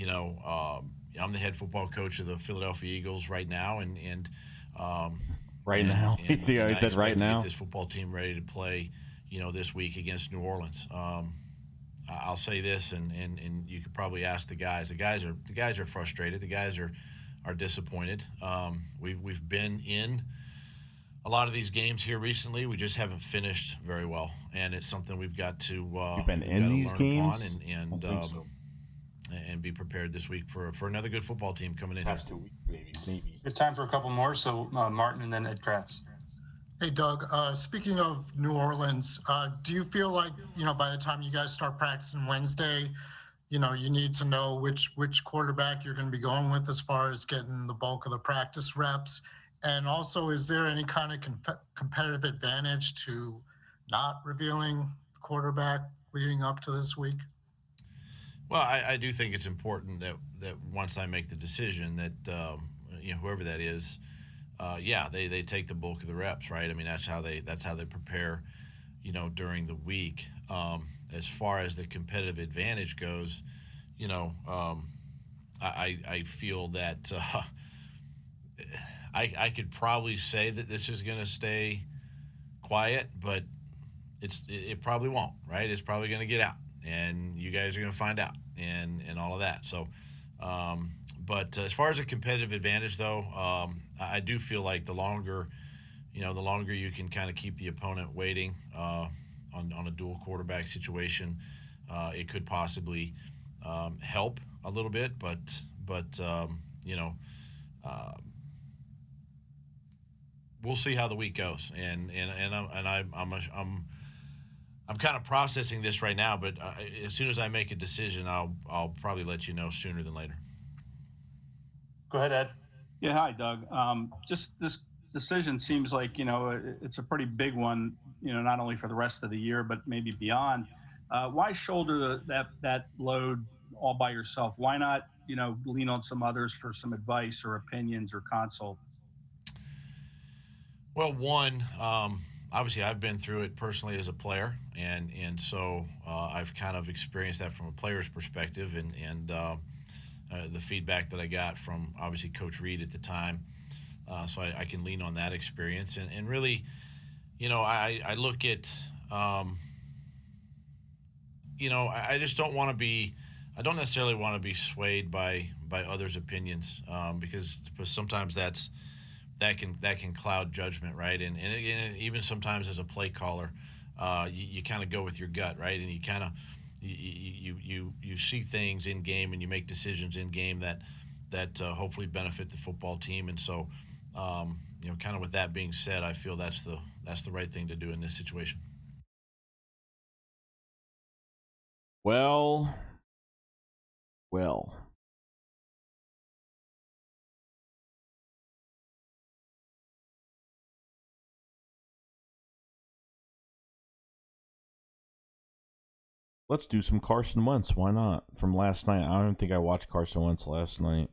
I'm the head football coach of the Philadelphia Eagles right now, and right now. He said right now. Get this football team ready to play, this week against New Orleans. I'll say this, and you could probably ask the guys. The guys are frustrated. The guys are disappointed. We've been in a lot of these games here recently. We just haven't finished very well, and it's something we've got to You've been in these games and be prepared this week for another good football team coming in. Past 2 weeks, maybe. Good time for a couple more. So Martin and then Ed Kratz. Hey, Doug, speaking of New Orleans, do you feel like, by the time you guys start practicing Wednesday, you need to know which quarterback you're going to be going with as far as getting the bulk of the practice reps? And also, is there any kind of competitive advantage to not revealing the quarterback leading up to this week? Well, I do think it's important that once I make the decision that, whoever that is, they take the bulk of the reps, right? I mean, that's how they prepare, during the week. As far as the competitive advantage goes, I feel that I could probably say that this is going to stay quiet, but it probably won't, right? It's probably going to get out, and you guys are going to find out, and all of that. So, but as far as a competitive advantage, though, I do feel like the longer you can kind of keep the opponent waiting on a dual quarterback situation, it could possibly help a little bit. But we'll see how the week goes, and I'm kind of processing this right now. But as soon as I make a decision, I'll probably let you know sooner than later. Go ahead, Ed. Yeah, hi, Doug. Just this decision seems like, it's a pretty big one, not only for the rest of the year, but maybe beyond. Why shoulder that load all by yourself? Why not, lean on some others for some advice or opinions or consult? Well, one, obviously I've been through it personally as a player, and so I've kind of experienced that from a player's perspective, and the feedback that I got from obviously Coach Reed at the time, so I can lean on that experience, and really, I look at, I just don't want to be, I don't necessarily want to be swayed by others' opinions, because sometimes that can cloud judgment, right? And even sometimes as a play caller, you kind of go with your gut, right? And you kind of you see things in game, and you make decisions in game that hopefully benefit the football team. And so, kind of with that being said, I feel that's the right thing to do in this situation. Well. Let's do some Carson Wentz. Why not? From last night. I don't think I watched Carson Wentz last night.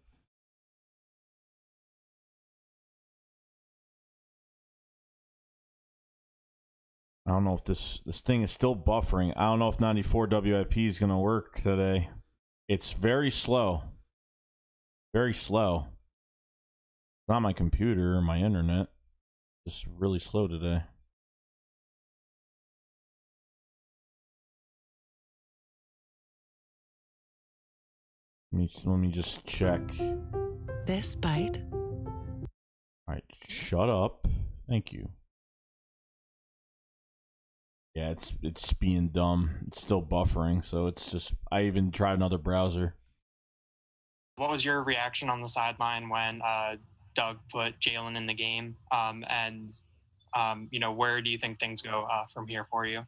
I don't know if this thing is still buffering. I don't know if 94 WIP is going to work today. It's very slow. Very slow. Not my computer or my internet. It's really slow today. Let me just check. This bite. All right, shut up. Thank you. Yeah, it's being dumb. It's still buffering, so it's just, I even tried another browser. What was your reaction on the sideline when Doug put Jalen in the game? Where do you think things go from here for you?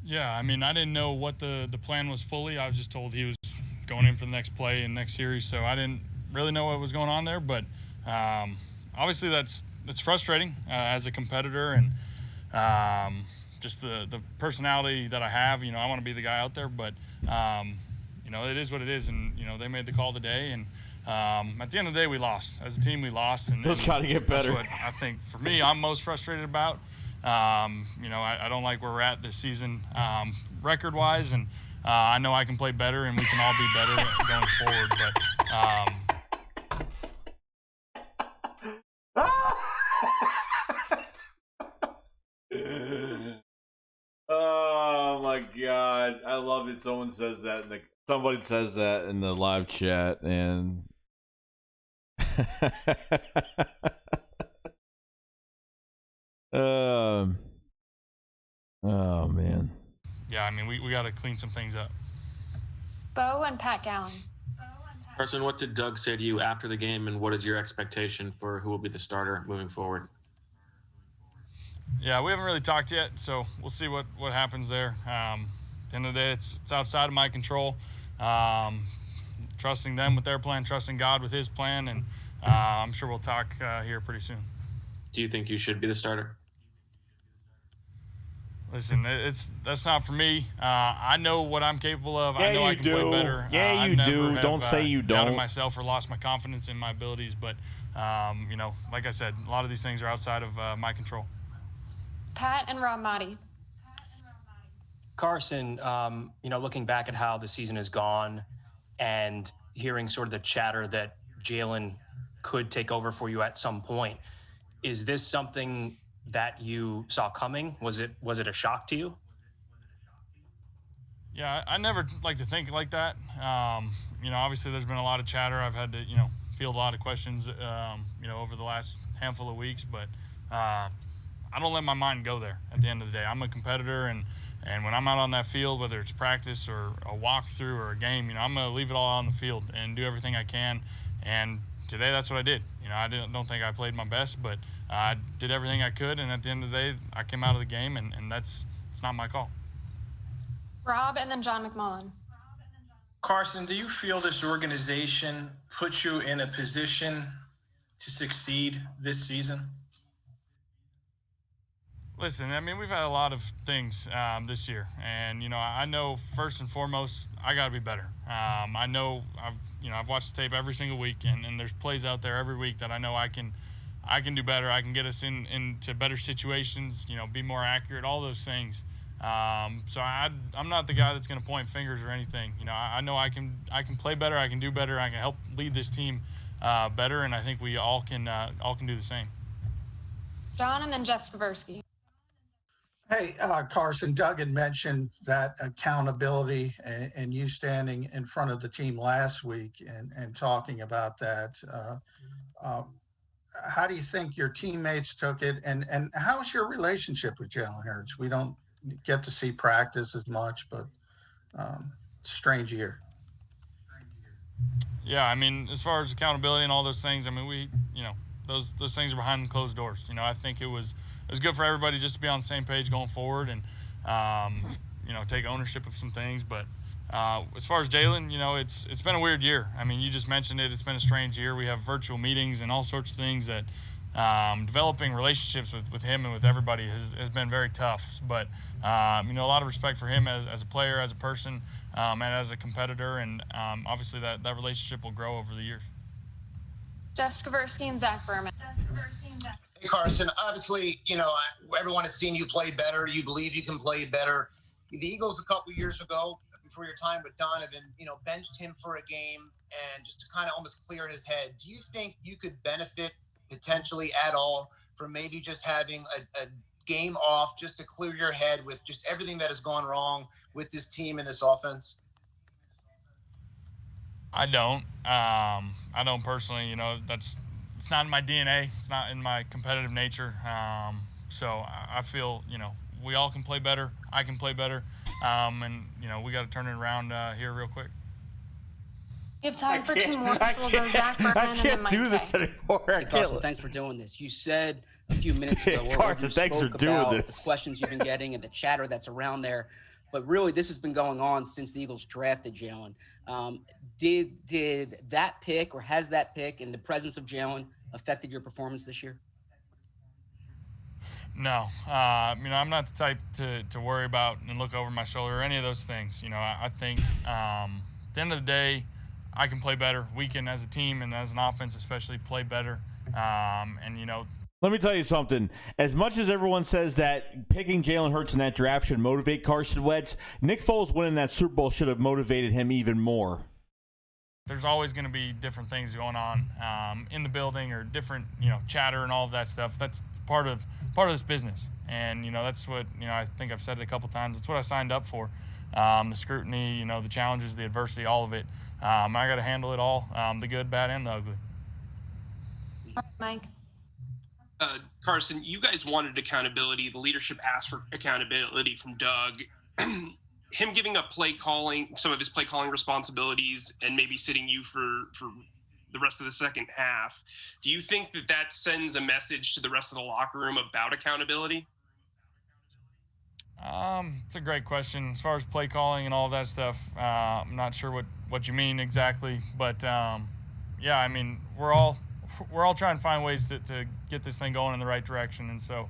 Yeah, I mean, I didn't know what the plan was fully. I was just told he was going in for the next play and next series, so I didn't really know what was going on there. But obviously that's frustrating as a competitor, and just the personality that I have. I want to be the guy out there, but it is what it is, and they made the call today, and at the end of the day, we lost. As a team, we lost, and it's got to get better. That's what I think for me, I'm most frustrated about. I don't like where we're at this season record-wise, and I know I can play better, and we can all be better going forward. But oh my God, I love it. Somebody says that in the live chat, and oh man. Yeah, I mean, we got to clean some things up. Bo and Pat Gallen. Carson, what did Doug say to you after the game, and what is your expectation for who will be the starter moving forward? Yeah, we haven't really talked yet, so we'll see what happens there. At the end of the day, it's outside of my control. Trusting them with their plan, trusting God with his plan, and I'm sure we'll talk here pretty soon. Do you think you should be the starter? Listen, that's not for me. I know what I'm capable of. Yeah, I know I can play better. Yeah, you do. Don't say you don't. Doubted myself or lost my confidence in my abilities, but like I said, a lot of these things are outside of my control. Pat and Rob Motti. Carson, looking back at how the season has gone and hearing sort of the chatter that Jalen could take over for you at some point, is this something that you saw coming? Was it a shock to you? Yeah, I never like to think like that. Obviously there's been a lot of chatter. I've had to, field a lot of questions, over the last handful of weeks, but I don't let my mind go there at the end of the day. I'm a competitor, and when I'm out on that field, whether it's practice or a walkthrough or a game, I'm going to leave it all on the field and do everything I can. And today, that's what I did. I don't think I played my best, but I did everything I could, and at the end of the day, I came out of the game, and it's not my call. Rob and then John McMullen. Carson, do you feel this organization puts you in a position to succeed this season? Listen, I mean, we've had a lot of things this year, and I know first and foremost I got to be better. I know I've watched the tape every single week, and there's plays out there every week that I know I can do better. I can get us into better situations, be more accurate, all those things. So I'm not the guy that's going to point fingers or anything. I know I can play better, I can do better, I can help lead this team better, and I think we all can do the same. John and then Jeff Skaversky. Hey, Carson, Doug had mentioned that accountability and you standing in front of the team last week and talking about that. How do you think your teammates took it, and how's your relationship with Jalen Hurts? We don't get to see practice as much, but strange year. Yeah, I mean, as far as accountability and all those things, I mean, we, those things are behind closed doors. I think it was good for everybody just to be on the same page going forward and, take ownership of some things. But as far as Jalen, it's been a weird year. I mean, you just mentioned it. It's been a strange year. We have virtual meetings and all sorts of things that developing relationships with him and with everybody has been very tough. But, a lot of respect for him as a player, as a person, and as a competitor. And obviously that relationship will grow over the years. Jeff Skaversky and Zach Berman. Hey, Carson, obviously, everyone has seen you play better. You believe you can play better. The Eagles a couple years ago, before your time with Donovan, benched him for a game and just to kind of almost clear his head. Do you think you could benefit potentially at all from maybe just having a game off just to clear your head with just everything that has gone wrong with this team and this offense? I don't personally, it's not in my DNA. It's not in my competitive nature. So I feel, we all can play better. I can play better. And, we got to turn it around here real quick. You have time for two more, so we'll go Zach Berman and then Mike. I can't do this anymore. Hey, Carson, thanks for doing this. You said a few minutes ago Carson, thanks for doing about this. The questions you've been getting and the chatter that's around there. But really, this has been going on since the Eagles drafted Jalen. Did that pick, or has that pick in the presence of Jalen, affected your performance this year? No. I'm not the type to worry about and look over my shoulder or any of those things. I think at the end of the day, I can play better. We can, as a team and as an offense especially, play better. Let me tell you something. As much as everyone says that picking Jalen Hurts in that draft should motivate Carson Wentz, Nick Foles winning that Super Bowl should have motivated him even more. There's always going to be different things going on in the building, or different, chatter and all of that stuff. That's part of this business, and that's what I think I've said it a couple times. It's what I signed up for. The scrutiny, the challenges, the adversity, all of it. I got to handle it all, the good, bad, and the ugly. Mike. Carson, you guys wanted accountability. The leadership asked for accountability from Doug. Him giving up some of his play calling responsibilities, and maybe sitting you for the rest of the second half. Do you think that sends a message to the rest of the locker room about accountability? It's a great question. As far as play calling and all of that stuff, I'm not sure what you mean exactly, but yeah, I mean, we're all trying to find ways to get this thing going in the right direction. And so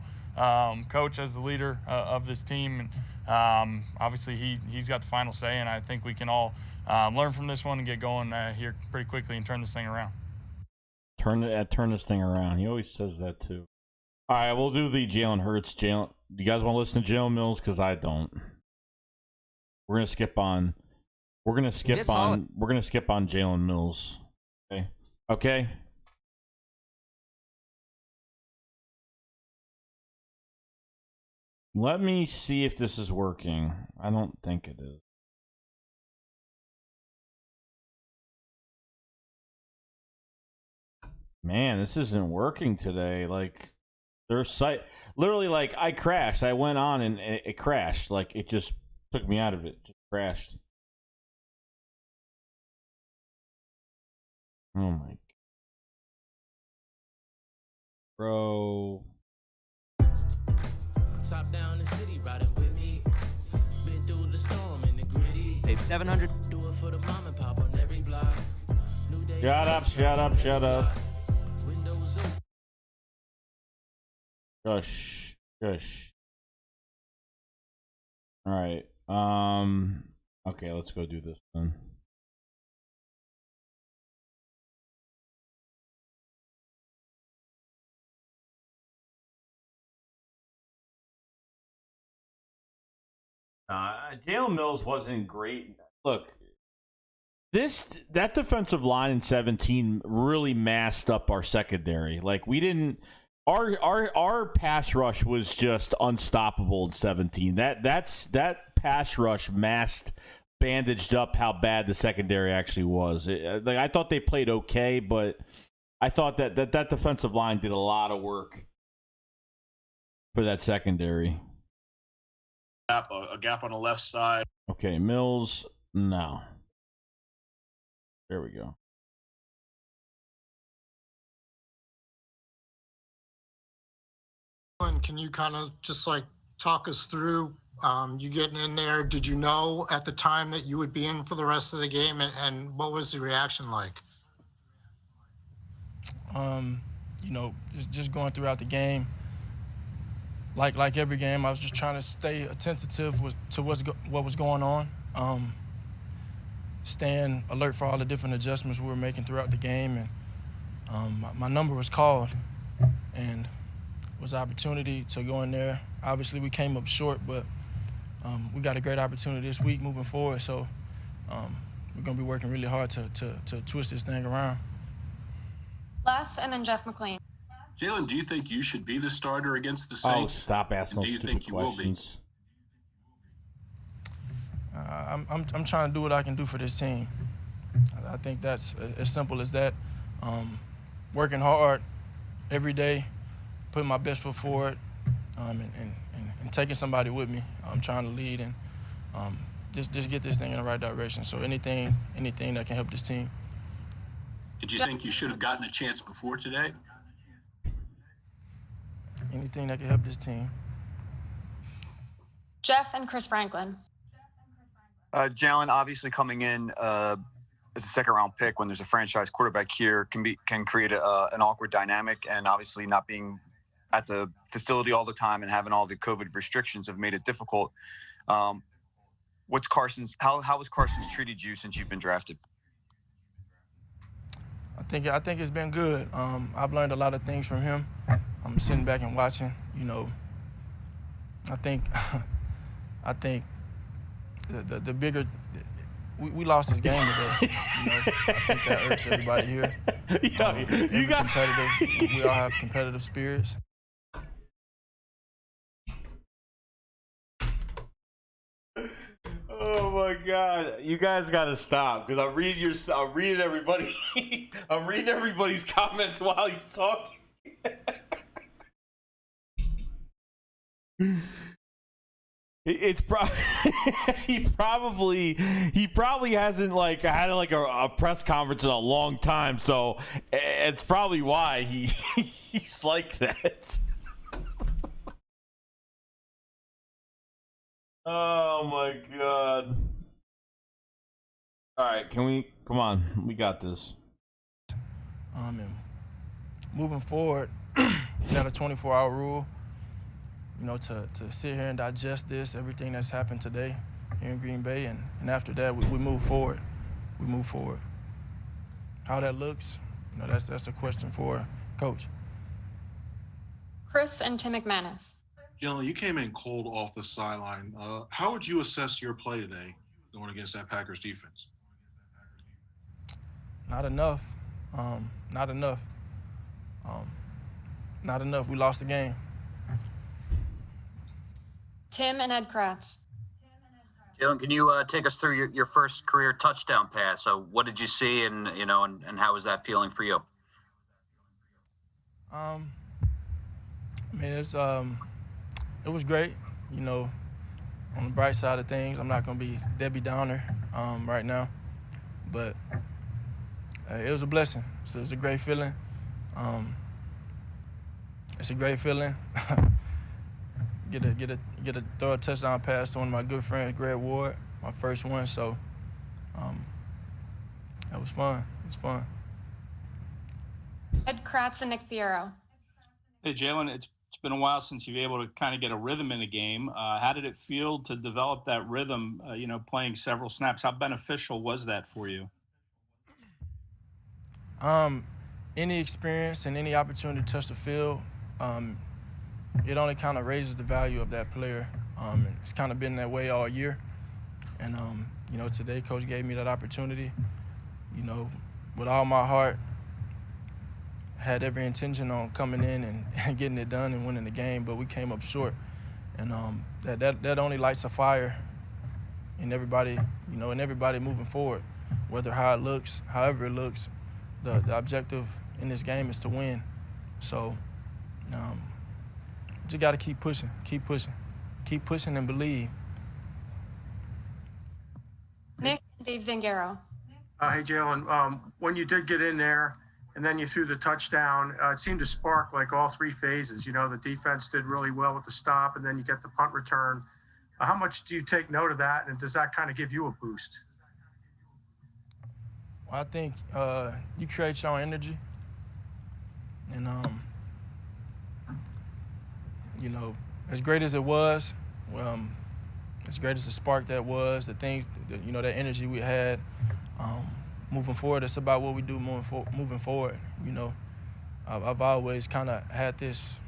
Coach, as the leader of this team, obviously he's got the final say, and I think we can all learn from this one and get going here pretty quickly and turn this thing around. Turn this thing around. He always says that too. All right, we'll do the Jalen Hurts. You guys want to listen to Jalen Mills? Because I don't. We're gonna skip on Jalen Mills. Okay. Let me see if this is working. I don't think it is. Man, this isn't working today. Like, their site literally, like, I crashed. I went on and it crashed. Like, it just took me out of it. Just crashed. Oh my. Bro. Top down the city, riding with me. Been through the storm in the gritty. Save $700. Do it for the mama. Shut up, shut up, shut up. Shush, shush. All right. Okay, let's go do this then. Jalen Mills wasn't great. Look, that defensive line in 17 really masked up our secondary. Like, we didn't. Our pass rush was just unstoppable in 17. That pass rush bandaged up how bad the secondary actually was. I thought they played okay, but I thought that defensive line did a lot of work for that secondary. A gap on the left side. Okay, Mills, no. There we go. Can you kind of just like talk us through you getting in there? Did you know at the time that you would be in for the rest of the game, and what was the reaction like? Just going throughout the game. Like every game, I was just trying to stay attentive to what was going on, staying alert for all the different adjustments we were making throughout the game, and my number was called, and it was an opportunity to go in there. Obviously, we came up short, but we got a great opportunity this week moving forward, so we're going to be working really hard to twist this thing around. Les and then Jeff McLean. Jalen, do you think you should be the starter against the Saints? Oh, stop asking those stupid questions. I'm trying to do what I can do for this team. I think that's as simple as that. Working hard every day, putting my best foot forward, and taking somebody with me. I'm trying to lead and just get this thing in the right direction. So anything that can help this team. Did you think you should have gotten a chance before today? Anything that can help this team. Jeff and Chris Franklin. Jalen, obviously coming in as a second-round pick when there's a franchise quarterback here can create an awkward dynamic, and obviously not being at the facility all the time and having all the COVID restrictions have made it difficult. How has Carson's treated you since you've been drafted? I think it's been good. I've learned a lot of things from him. I'm sitting back and watching. I think the bigger we lost this game today. I think that hurts everybody here. Competitive. We all have competitive spirits. Oh my God! You guys got to stop because I'm reading everybody's comments while he's talking. It's he probably hasn't had a press conference in a long time, so it's probably why he's like that. Oh my God! All right, come on? We got this. And moving forward, we got a 24-hour rule. To sit here and digest everything that's happened today here in Green Bay, and after that, we move forward. We move forward. How that looks, that's a question for Coach. Chris and Tim McManus. Jalen, you came in cold off the sideline. How would you assess your play today going against that Packers defense? Not enough. Not enough. Not enough. We lost the game. Tim and Ed Kratz. Jalen, can you take us through your first career touchdown pass? So what did you see, and how was that feeling for you? It was great. On the bright side of things, I'm not gonna be Debbie Downer right now, but it was a blessing. So it was a great feeling. It's a great feeling. Get a throw a touchdown pass to one of my good friends, Greg Ward, my first one. So it was fun. It was fun. Ed Kratz and Nick Fiero. Hey, Jalen, it's been a while since you've been able to kind of get a rhythm in the game. How did it feel to develop that rhythm, playing several snaps? How beneficial was that for you? Any experience and any opportunity to touch the field, it only kind of raises the value of that player. It's kind of been that way all year. And, today Coach gave me that opportunity, with all my heart. Had every intention on coming in and getting it done and winning the game, but we came up short. And that only lights a fire in everybody, and everybody moving forward, however it looks, the objective in this game is to win. So just got to keep pushing and believe. Nick and Dave Zangaro. Hey, Jalen, when you did get in there and then you threw the touchdown, it seemed to spark like all three phases. The defense did really well with the stop, and then you get the punt return. How much do you take note of that, and does that kind of give you a boost? Well, I think you create your own energy. And, as great as it was, as great as the spark that was, the things, that energy we had, moving forward, it's about what we do moving forward. I've always kind of had this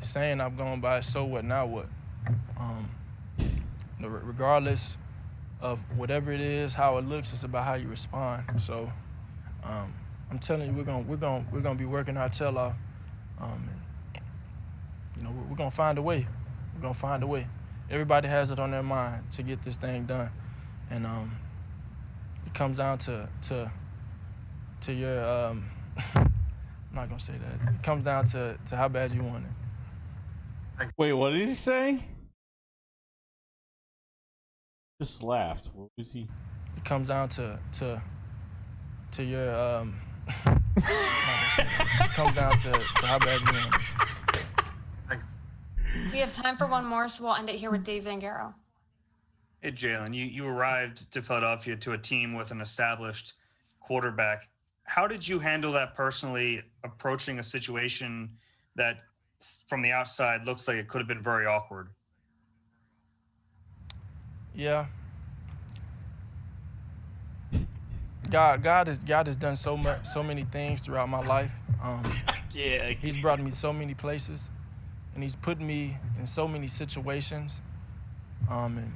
saying I've gone by, so what, now what? Regardless of whatever it is, how it looks, it's about how you respond. So I'm telling you, we're gonna be working our tail off. We're gonna find a way. We're gonna find a way. Everybody has it on their mind to get this thing done, and it comes down to your. I'm not gonna say that. It comes down to how bad you want it. Wait, what did he say? Just laughed. What was he? It comes down to your. It comes down to how bad you want it. We have time for one more, so we'll end it here with Dave Zangaro. Hey, Jalen, you arrived to Philadelphia to a team with an established quarterback. How did you handle that personally, approaching a situation that from the outside looks like it could have been very awkward? Yeah. God has done so many things throughout my life. Yeah. He's brought me so many places, and he's put me in so many situations. And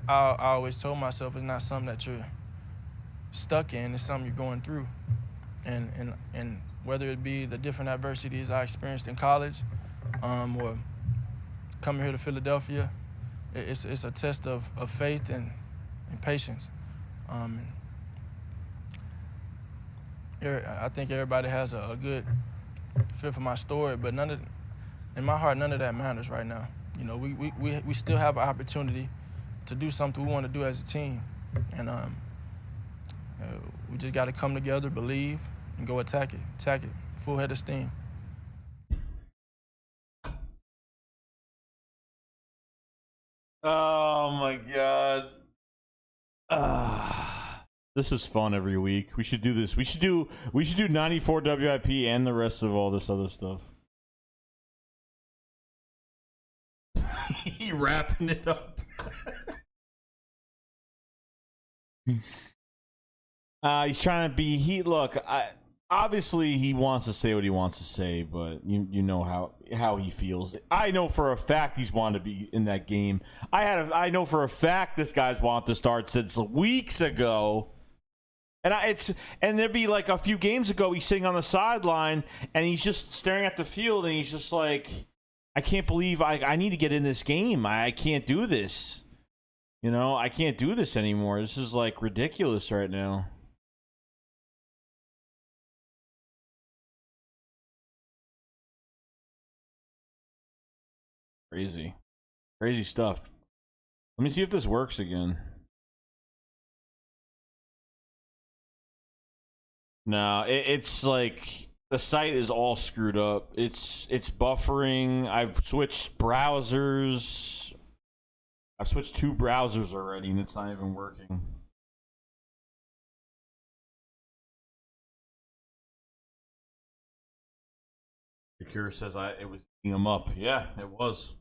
I always told myself it's not something that you're stuck in, it's something you're going through. And whether it be the different adversities I experienced in college, or coming here to Philadelphia, it's a test of faith and patience. I think everybody has a good feel for my story, but in my heart, none of that matters right now. We still have an opportunity to do something we want to do as a team, and we just got to come together, believe, and go attack it, full head of steam. Oh my God. This is fun every week. We should do this. We should do 94 WIP and the rest of all this other stuff. He wrapping it up. He's trying to be. Obviously he wants to say what he wants to say, but you know how he feels. I know for a fact he's wanted to be in that game. I know for a fact this guy's wanted to start since weeks ago. And there'd be like a few games ago, he's sitting on the sideline and he's just staring at the field and he's just like, I can't believe I need to get in this game. I can't do this. I can't do this anymore. This is like ridiculous right now. Crazy stuff. Let me see if this works again. No, it's like the site is all screwed up. It's buffering. I've switched browsers. I've switched 2 browsers already, and it's not even working. Cure says it was eating him up. Yeah, it was.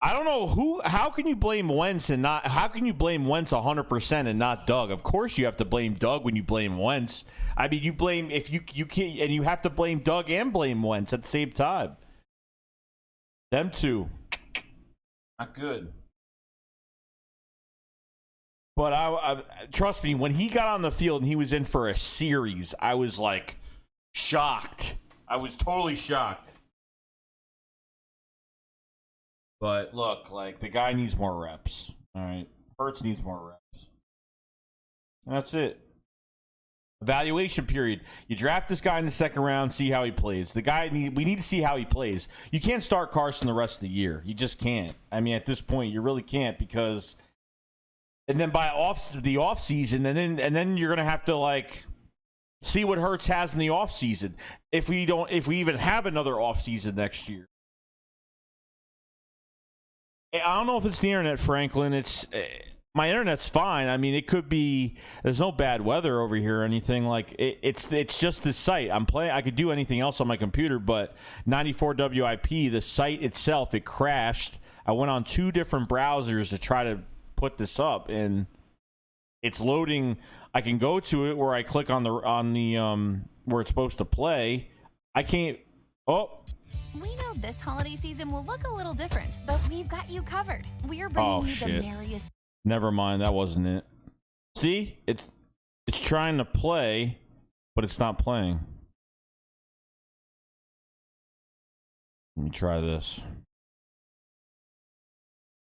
I don't know how can you blame Wentz and not, how can you blame Wentz 100% and not Doug? Of course you have to blame Doug when you blame Wentz. I mean, you blame, if you can't, and you have to blame Doug and blame Wentz at the same time. Them two. Not good. But I trust me, when he got on the field and he was in for a series, I was like shocked. I was totally shocked. But look, like, the guy needs more reps. All right. Hurts needs more reps. And that's it. Evaluation period. You draft this guy in the second round, see how he plays. We need to see how he plays. You can't start Carson the rest of the year. You just can't. I mean, at this point, you really can't, because, and then by the off season, and then you're gonna have to, like, see what Hurts has in the off season. If we even have another off season next year. I don't know if it's the internet, Franklin. It's my internet's fine. I mean, it could be. There's no bad weather over here or anything. Like it's just the site. I could do anything else on my computer, but 94 WIP, the site itself, it crashed. I went on 2 different browsers to try to put this up, and it's loading. I can go to it where I click on the where it's supposed to play. I can't. Oh. We know this holiday season will look a little different, but we've got you covered. We're bringing you the merriest. Never mind, that wasn't it. See? It's trying to play, but it's not playing. Let me try this.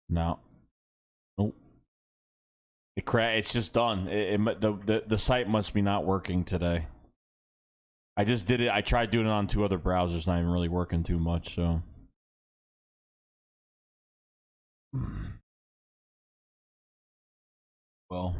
No. Nope. It's just done. The site must be not working today. I just did it. I tried doing it on 2 other browsers, not even really working too much, so. Well.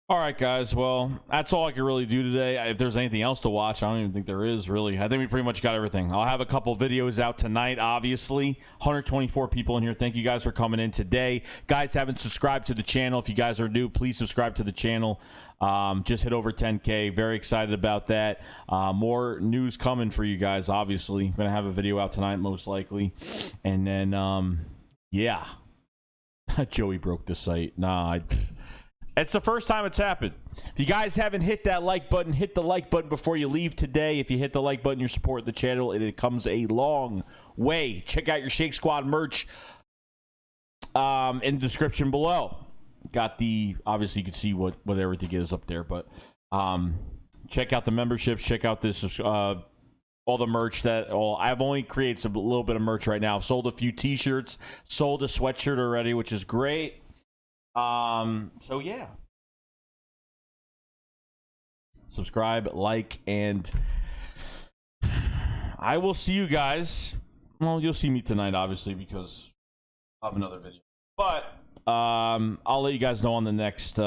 All right, guys. Well, that's all I can really do today. If there's anything else to watch, I don't even think there is, really. I think we pretty much got everything. I'll have a couple videos out tonight, obviously. 124 people in here. Thank you guys for coming in today. Guys, haven't subscribed to the channel. If you guys are new, please subscribe to the channel. Just hit over 10K. Very excited about that. More news coming for you guys, obviously. Going to have a video out tonight, most likely. And then, yeah. Joey broke the site. Nah, it's the first time it's happened. If you guys haven't hit that like button, hit the like button before you leave today. If you hit the like button, you're supporting the channel, and it comes a long way. Check out your Shake Squad merch in the description below. Got the, obviously you can see what everything is up there, but check out the memberships. Check out this all the merch I've only created a little bit of merch right now. I've sold a few t-shirts, sold a sweatshirt already, which is great. So yeah, subscribe, like, and I will see you guys. Well, you'll see me tonight, obviously, because I have another video, but I'll let you guys know on the next